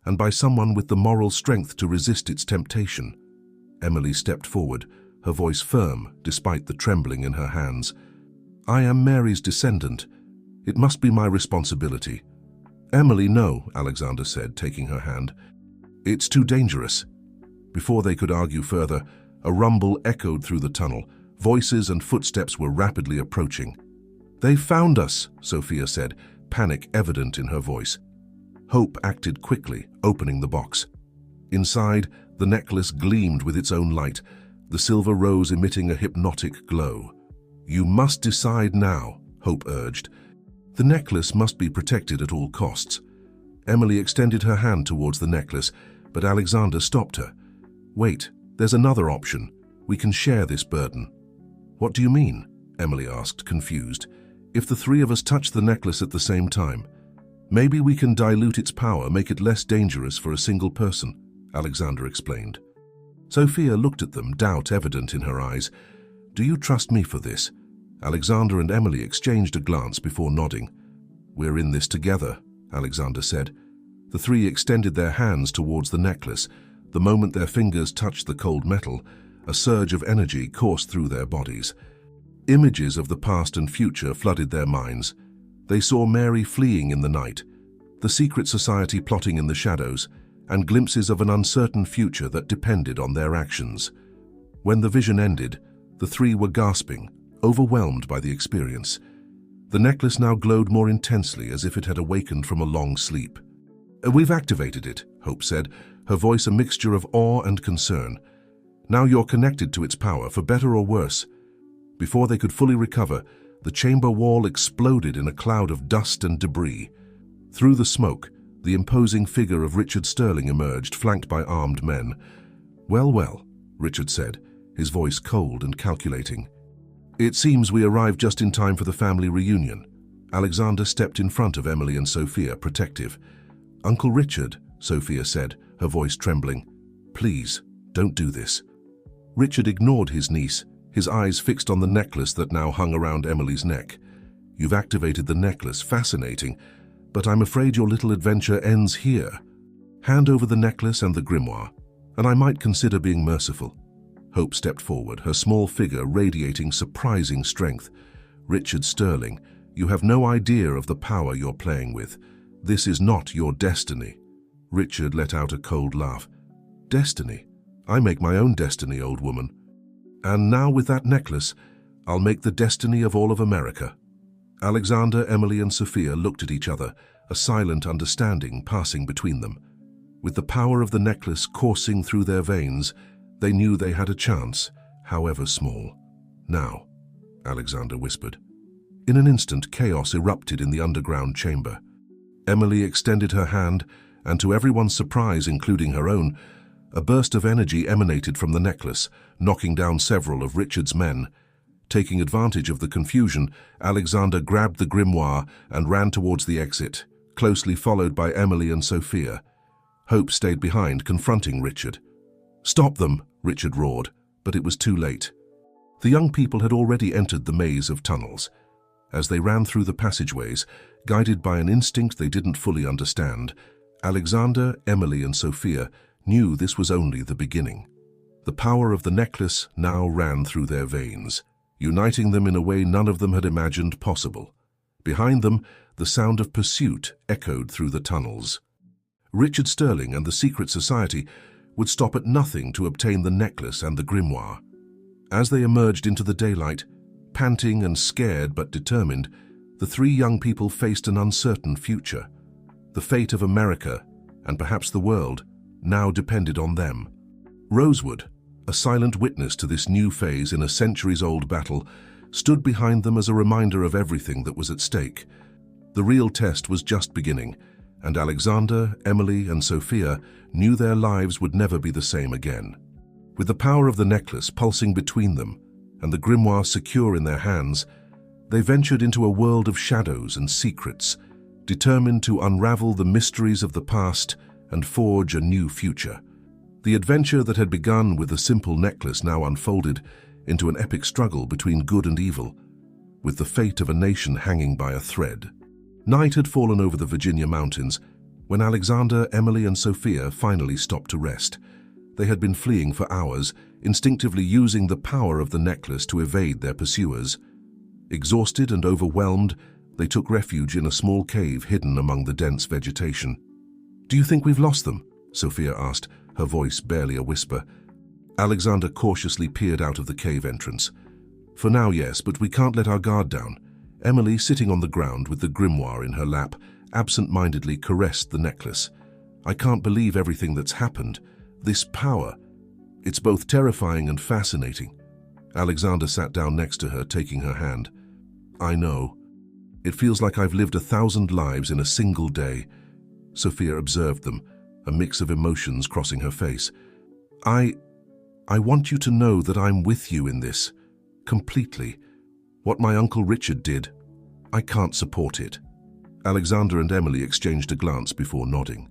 and by someone with the moral strength to resist its temptation." Emily stepped forward, her voice firm despite the trembling in her hands. "I am Mary's descendant. It must be my responsibility." "Emily, no," Alexander said, taking her hand. "It's too dangerous." Before they could argue further, a rumble echoed through the tunnel. Voices and footsteps were rapidly approaching. "They found us," Sophia said, panic evident in her voice. Hope acted quickly, opening the box. Inside, the necklace gleamed with its own light, the silver rose emitting a hypnotic glow. "You must decide now," Hope urged. "The necklace must be protected at all costs." Emily extended her hand towards the necklace, but Alexander stopped her. "Wait, there's another option. We can share this burden." "What do you mean?" Emily asked, confused. "If the three of us touch the necklace at the same time, maybe we can dilute its power, make it less dangerous for a single person," Alexander explained. Sophia looked at them, doubt evident in her eyes. "Do you trust me for this?" Alexander and Emily exchanged a glance before nodding. "We're in this together," Alexander said. The three extended their hands towards the necklace. The moment their fingers touched the cold metal, a surge of energy coursed through their bodies. Images of the past and future flooded their minds. They saw Mary fleeing in the night, the secret society plotting in the shadows, and glimpses of an uncertain future that depended on their actions. When the vision ended, the three were gasping, overwhelmed by the experience. The necklace now glowed more intensely, as if it had awakened from a long sleep. "We've activated it," Hope said, her voice a mixture of awe and concern. Now you're connected to its power, for better or worse. Before they could fully recover, the chamber wall exploded in a cloud of dust and debris. Through the smoke, the imposing figure of Richard Sterling emerged, flanked by armed men. "Well, well," Richard said, his voice cold and calculating. "It seems we arrived just in time for the family reunion." Alexander stepped in front of Emily and Sophia, protective. "Uncle Richard," Sophia said, her voice trembling, "please, don't do this." Richard ignored his niece, his eyes fixed on the necklace that now hung around Emily's neck. "You've activated the necklace, fascinating, but I'm afraid your little adventure ends here. Hand over the necklace and the grimoire, and I might consider being merciful." Hope stepped forward, her small figure radiating surprising strength. "Richard Sterling, you have no idea of the power you're playing with. This is not your destiny." Richard let out a cold laugh. "Destiny? I make my own destiny, old woman. And now with that necklace, I'll make the destiny of all of America." Alexander, Emily, and Sophia looked at each other, a silent understanding passing between them. With the power of the necklace coursing through their veins, they knew they had a chance, however small. "Now," Alexander whispered. In an instant, chaos erupted in the underground chamber. Emily extended her hand, and to everyone's surprise, including her own, a burst of energy emanated from the necklace, knocking down several of Richard's men. Taking advantage of the confusion, Alexander grabbed the grimoire and ran towards the exit, closely followed by Emily and Sophia. Hope stayed behind, confronting Richard. "Stop them!" Richard roared, but it was too late. The young people had already entered the maze of tunnels. As they ran through the passageways, guided by an instinct they didn't fully understand, Alexander, Emily, and Sophia knew this was only the beginning. The power of the necklace now ran through their veins, uniting them in a way none of them had imagined possible. Behind them, the sound of pursuit echoed through the tunnels. Richard Sterling and the secret society would stop at nothing to obtain the necklace and the grimoire. As they emerged into the daylight, panting and scared but determined, the three young people faced an uncertain future. The fate of America, and perhaps the world, now depended on them. Rosewood, a silent witness to this new phase in a centuries-old battle, stood behind them as a reminder of everything that was at stake. The real test was just beginning, and Alexander, Emily, and Sophia knew their lives would never be the same again. With the power of the necklace pulsing between them, and the grimoire secure in their hands, they ventured into a world of shadows and secrets, determined to unravel the mysteries of the past and forge a new future. The adventure that had begun with a simple necklace now unfolded into an epic struggle between good and evil, with the fate of a nation hanging by a thread. Night had fallen over the Virginia mountains when Alexander, Emily, and Sophia finally stopped to rest. They had been fleeing for hours, instinctively using the power of the necklace to evade their pursuers. Exhausted and overwhelmed, they took refuge in a small cave hidden among the dense vegetation. "Do you think we've lost them?" Sophia asked, her voice barely a whisper. Alexander cautiously peered out of the cave entrance. "For now, yes, but we can't let our guard down." Emily, sitting on the ground with the grimoire in her lap, absent-mindedly caressed the necklace. "I can't believe everything that's happened. This power. It's both terrifying and fascinating." Alexander sat down next to her, taking her hand. "I know. It feels like I've lived 1,000 lives in a single day." Sophia observed them, a mix of emotions crossing her face. I want you to know that I'm with you in this, completely. What my Uncle Richard did, I can't support it." Alexander and Emily exchanged a glance before nodding.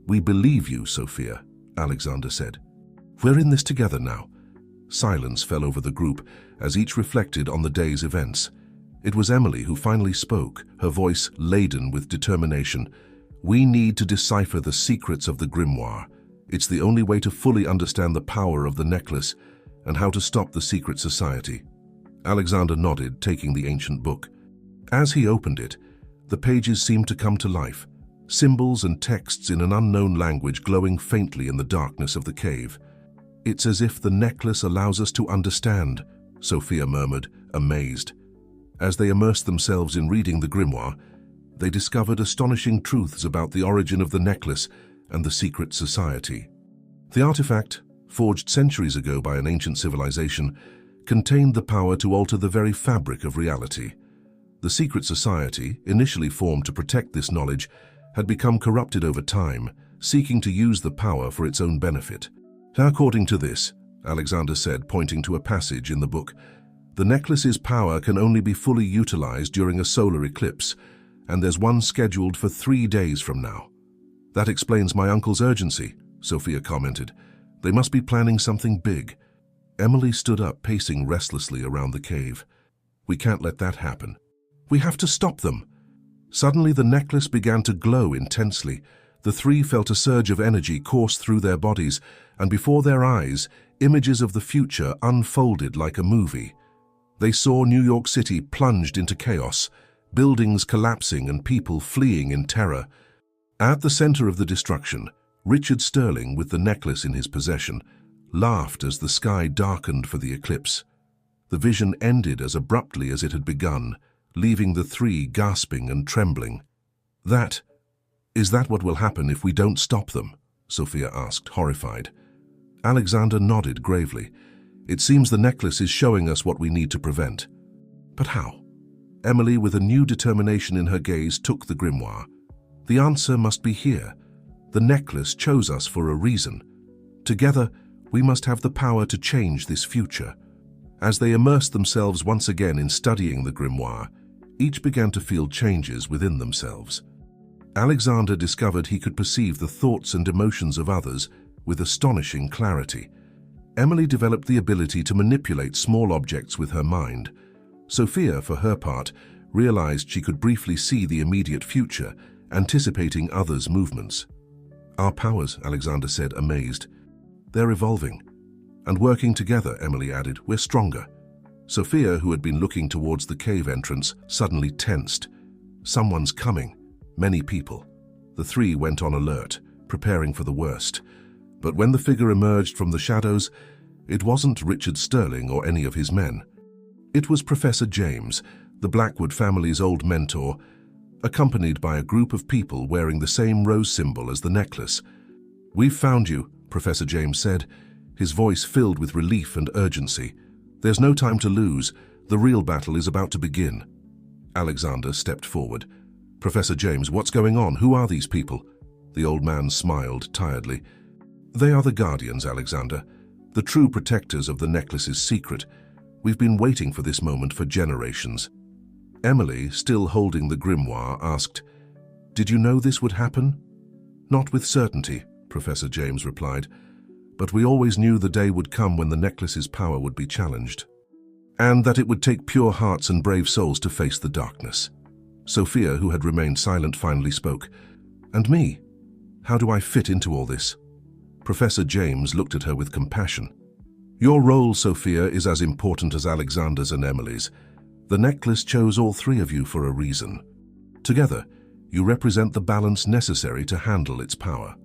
"We believe you, Sophia," Alexander said. "We're in this together now." Silence fell over the group as each reflected on the day's events. It was Emily who finally spoke, her voice laden with determination. "We need to decipher the secrets of the grimoire. It's the only way to fully understand the power of the necklace and how to stop the secret society." Alexander nodded, taking the ancient book. As he opened it, the pages seemed to come to life, symbols and texts in an unknown language glowing faintly in the darkness of the cave. "It's as if the necklace allows us to understand," Sophia murmured, amazed. As they immersed themselves in reading the grimoire, they discovered astonishing truths about the origin of the necklace and the secret society. The artifact, forged centuries ago by an ancient civilization, contained the power to alter the very fabric of reality. The secret society, initially formed to protect this knowledge, had become corrupted over time, seeking to use the power for its own benefit. According to this, Alexander said, pointing to a passage in the book, the necklace's power can only be fully utilized during a solar eclipse, and there's one scheduled for 3 days from now. That explains my uncle's urgency, Sophia commented. They must be planning something big. Emily stood up, pacing restlessly around the cave. We can't let that happen. We have to stop them. Suddenly the necklace began to glow intensely. The three felt a surge of energy course through their bodies, and before their eyes, images of the future unfolded like a movie. They saw New York City plunged into chaos, buildings collapsing and people fleeing in terror. At the center of the destruction, Richard Sterling, with the necklace in his possession, laughed as the sky darkened for the eclipse. The vision ended as abruptly as it had begun, leaving the three gasping and trembling. Is that what will happen if we don't stop them? Sophia asked, horrified. Alexander nodded gravely. It seems the necklace is showing us what we need to prevent. But how? Emily, with a new determination in her gaze, took the grimoire. The answer must be here. The necklace chose us for a reason. Together, we must have the power to change this future. As they immersed themselves once again in studying the grimoire, each began to feel changes within themselves. Alexander discovered he could perceive the thoughts and emotions of others with astonishing clarity. Emily developed the ability to manipulate small objects with her mind. Sophia, for her part, realized she could briefly see the immediate future, anticipating others' movements. Our powers, Alexander said, amazed. They're evolving. And working together, Emily added, we're stronger. Sophia, who had been looking towards the cave entrance, suddenly tensed. Someone's coming. Many people. The three went on alert, preparing for the worst. But when the figure emerged from the shadows, it wasn't Richard Sterling or any of his men. It was Professor James, the Blackwood family's old mentor, accompanied by a group of people wearing the same rose symbol as the necklace. We've found you, Professor James said, his voice filled with relief and urgency. There's no time to lose. The real battle is about to begin. Alexander stepped forward. Professor James, what's going on? Who are these people? The old man smiled tiredly. They are the Guardians, Alexander, the true protectors of the necklace's secret. We've been waiting for this moment for generations. Emily, still holding the grimoire, asked, Did you know this would happen? Not with certainty, Professor James replied, but we always knew the day would come when the necklace's power would be challenged, and that it would take pure hearts and brave souls to face the darkness. Sophia, who had remained silent, finally spoke. And me? How do I fit into all this? Professor James looked at her with compassion. Your role, Sophia, is as important as Alexander's and Emily's. The necklace chose all three of you for a reason. Together, you represent the balance necessary to handle its power.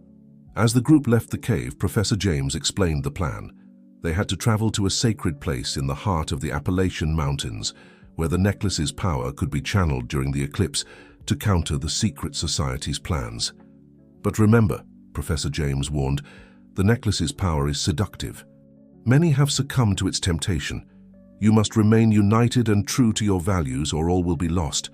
As the group left the cave, Professor James explained the plan. They had to travel to a sacred place in the heart of the Appalachian Mountains, where the necklace's power could be channeled during the eclipse to counter the secret society's plans. But remember, Professor James warned, the necklace's power is seductive. Many have succumbed to its temptation. You must remain united and true to your values, or all will be lost.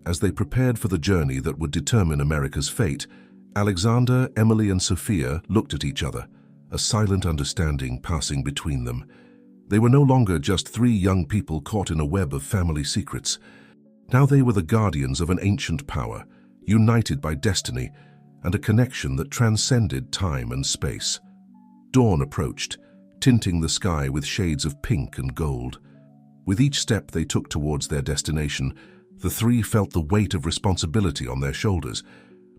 As they prepared for the journey that would determine America's fate, Alexander, Emily, and Sophia looked at each other, a silent understanding passing between them. They were no longer just three young people caught in a web of family secrets. Now they were the guardians of an ancient power, united by destiny and a connection that transcended time and space. Dawn approached, tinting the sky with shades of pink and gold. With each step they took towards their destination, the three felt the weight of responsibility on their shoulders,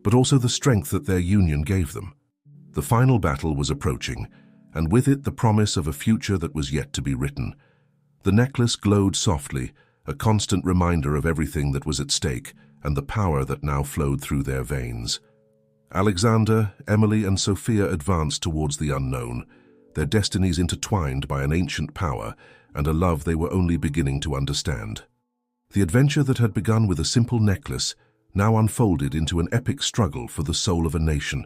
but also the strength that their union gave them. The final battle was approaching, and with it the promise of a future that was yet to be written. The necklace glowed softly, a constant reminder of everything that was at stake and the power that now flowed through their veins. Alexander, Emily, and Sophia advanced towards the unknown, their destinies intertwined by an ancient power and a love they were only beginning to understand. The adventure that had begun with a simple necklace now unfolded into an epic struggle for the soul of a nation,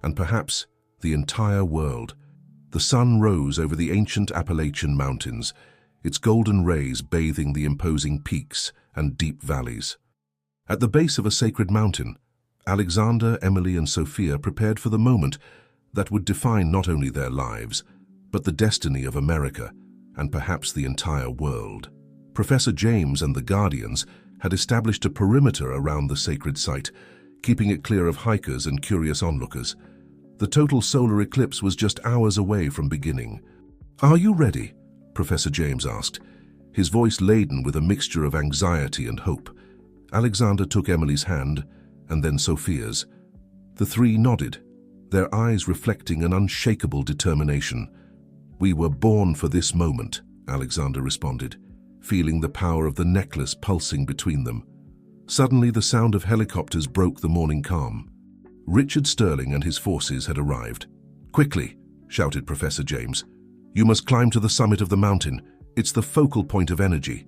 and perhaps the entire world. The sun rose over the ancient Appalachian Mountains, its golden rays bathing the imposing peaks and deep valleys. At the base of a sacred mountain, Alexander, Emily, and Sophia prepared for the moment that would define not only their lives, but the destiny of America and perhaps the entire world. Professor James and the Guardians had established a perimeter around the sacred site, keeping it clear of hikers and curious onlookers. The total solar eclipse was just hours away from beginning. "Are you ready?" Professor James asked, his voice laden with a mixture of anxiety and hope. Alexander took Emily's hand, and then Sophia's. The three nodded, their eyes reflecting an unshakable determination. "We were born for this moment," Alexander responded, feeling the power of the necklace pulsing between them. Suddenly, the sound of helicopters broke the morning calm. Richard Sterling and his forces had arrived. "Quickly," shouted Professor James. "You must climb to the summit of the mountain. It's the focal point of energy."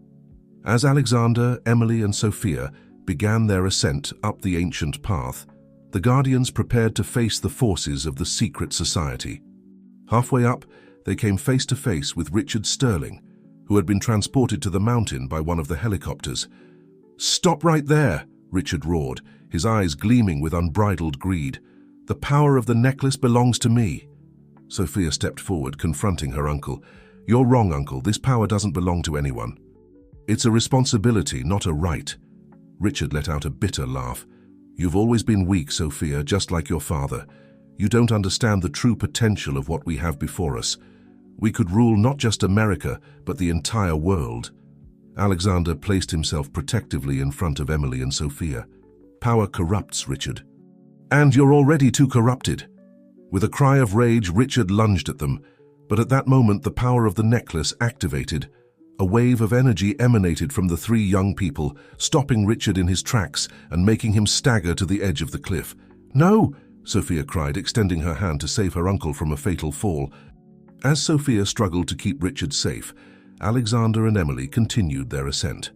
As Alexander, Emily, and Sophia began their ascent up the ancient path, the Guardians prepared to face the forces of the secret society. Halfway up, they came face to face with Richard Sterling, who had been transported to the mountain by one of the helicopters. "Stop right there!" Richard roared, his eyes gleaming with unbridled greed. "The power of the necklace belongs to me." Sophia stepped forward, confronting her uncle. "You're wrong, Uncle. This power doesn't belong to anyone. It's a responsibility, not a right." Richard let out a bitter laugh. "You've always been weak, Sophia, just like your father. You don't understand the true potential of what we have before us. We could rule not just America, but the entire world." Alexander placed himself protectively in front of Emily and Sophia. "Power corrupts, Richard. And you're already too corrupted." With a cry of rage, Richard lunged at them, but at that moment the power of the necklace activated. A wave of energy emanated from the three young people, stopping Richard in his tracks and making him stagger to the edge of the cliff. "No!" Sophia cried, extending her hand to save her uncle from a fatal fall. As Sophia struggled to keep Richard safe, Alexander and Emily continued their ascent.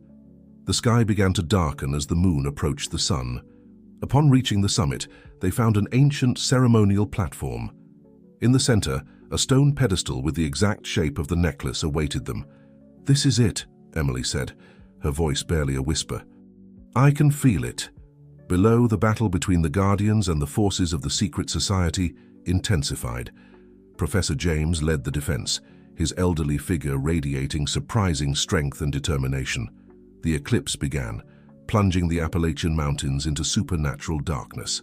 The sky began to darken as the moon approached the sun. Upon reaching the summit, they found an ancient ceremonial platform. In the center, a stone pedestal with the exact shape of the necklace awaited them. "This is it," Emily said, her voice barely a whisper. "I can feel it." Below, the battle between the Guardians and the forces of the secret society intensified. Professor James led the defense, his elderly figure radiating surprising strength and determination. The eclipse began, plunging the Appalachian Mountains into supernatural darkness.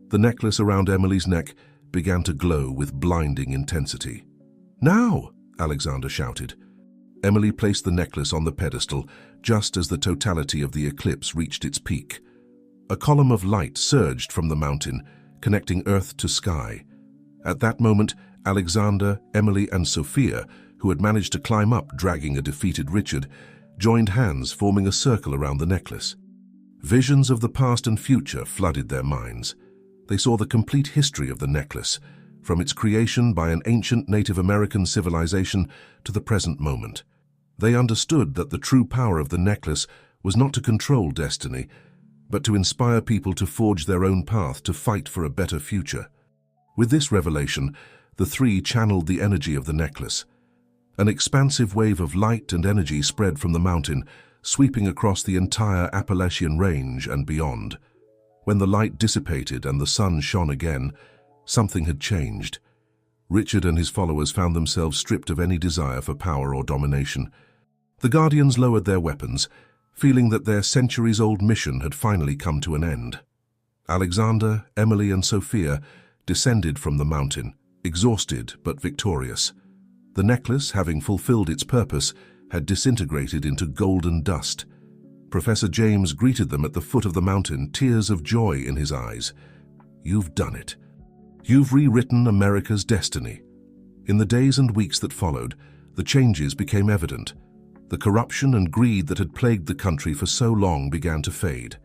The necklace around Emily's neck began to glow with blinding intensity. "Now!" Alexander shouted. Emily placed the necklace on the pedestal just as the totality of the eclipse reached its peak. A column of light surged from the mountain, connecting earth to sky. At that moment, Alexander, Emily, and Sophia, who had managed to climb up dragging a defeated Richard, joined hands, forming a circle around the necklace. Visions of the past and future flooded their minds. They saw the complete history of the necklace, from its creation by an ancient Native American civilization to the present moment. They understood that the true power of the necklace was not to control destiny, but to inspire people to forge their own path, to fight for a better future. With this revelation, the three channeled the energy of the necklace. An expansive wave of light and energy spread from the mountain, sweeping across the entire Appalachian Range and beyond. When the light dissipated and the sun shone again, something had changed. Richard and his followers found themselves stripped of any desire for power or domination. The Guardians lowered their weapons, feeling that their centuries-old mission had finally come to an end. Alexander, Emily, and Sophia descended from the mountain, exhausted but victorious. The necklace, having fulfilled its purpose, had disintegrated into golden dust. Professor James greeted them at the foot of the mountain, tears of joy in his eyes. "You've done it. You've rewritten America's destiny." In the days and weeks that followed, the changes became evident. The corruption and greed that had plagued the country for so long began to fade.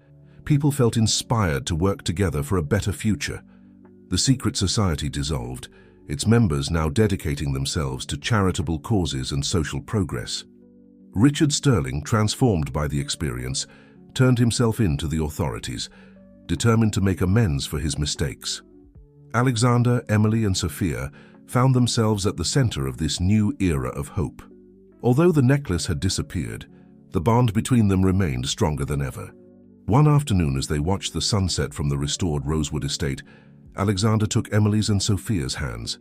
People felt inspired to work together for a better future. The secret society dissolved, its members now dedicating themselves to charitable causes and social progress. Richard Sterling, transformed by the experience, turned himself in to the authorities, determined to make amends for his mistakes. Alexander, Emily, and Sophia found themselves at the center of this new era of hope. Although the necklace had disappeared, the bond between them remained stronger than ever. One afternoon, as they watched the sunset from the restored Rosewood estate, Alexander took Emily's and Sophia's hands.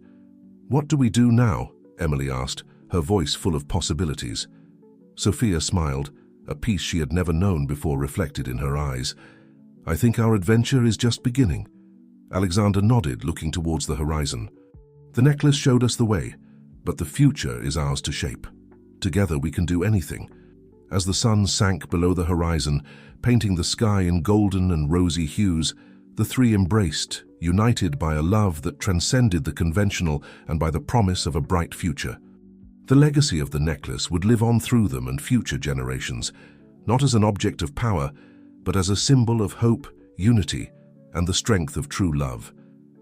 "What do we do now?" Emily asked, her voice full of possibilities. Sophia smiled, a peace she had never known before reflected in her eyes. "I think our adventure is just beginning." Alexander nodded, looking towards the horizon. "The necklace showed us the way, but the future is ours to shape. Together we can do anything." As the sun sank below the horizon, painting the sky in golden and rosy hues, the three embraced, united by a love that transcended the conventional and by the promise of a bright future. The legacy of the necklace would live on through them and future generations, not as an object of power, but as a symbol of hope, unity, and the strength of true love.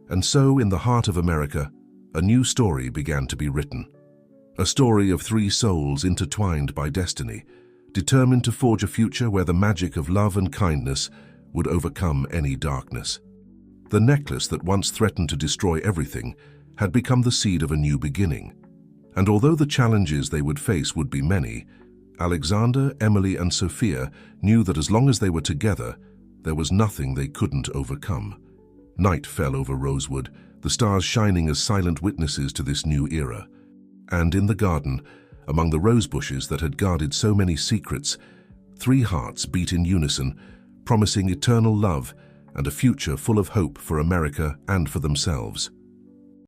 And so, in the heart of America, a new story began to be written. A story of three souls intertwined by destiny, determined to forge a future where the magic of love and kindness would overcome any darkness. The necklace that once threatened to destroy everything had become the seed of a new beginning. And although the challenges they would face would be many, Alexander, Emily, and Sophia knew that as long as they were together, there was nothing they couldn't overcome. Night fell over Rosewood, the stars shining as silent witnesses to this new era. And in the garden, among the rose bushes that had guarded so many secrets, three hearts beat in unison, promising eternal love and a future full of hope for America and for themselves.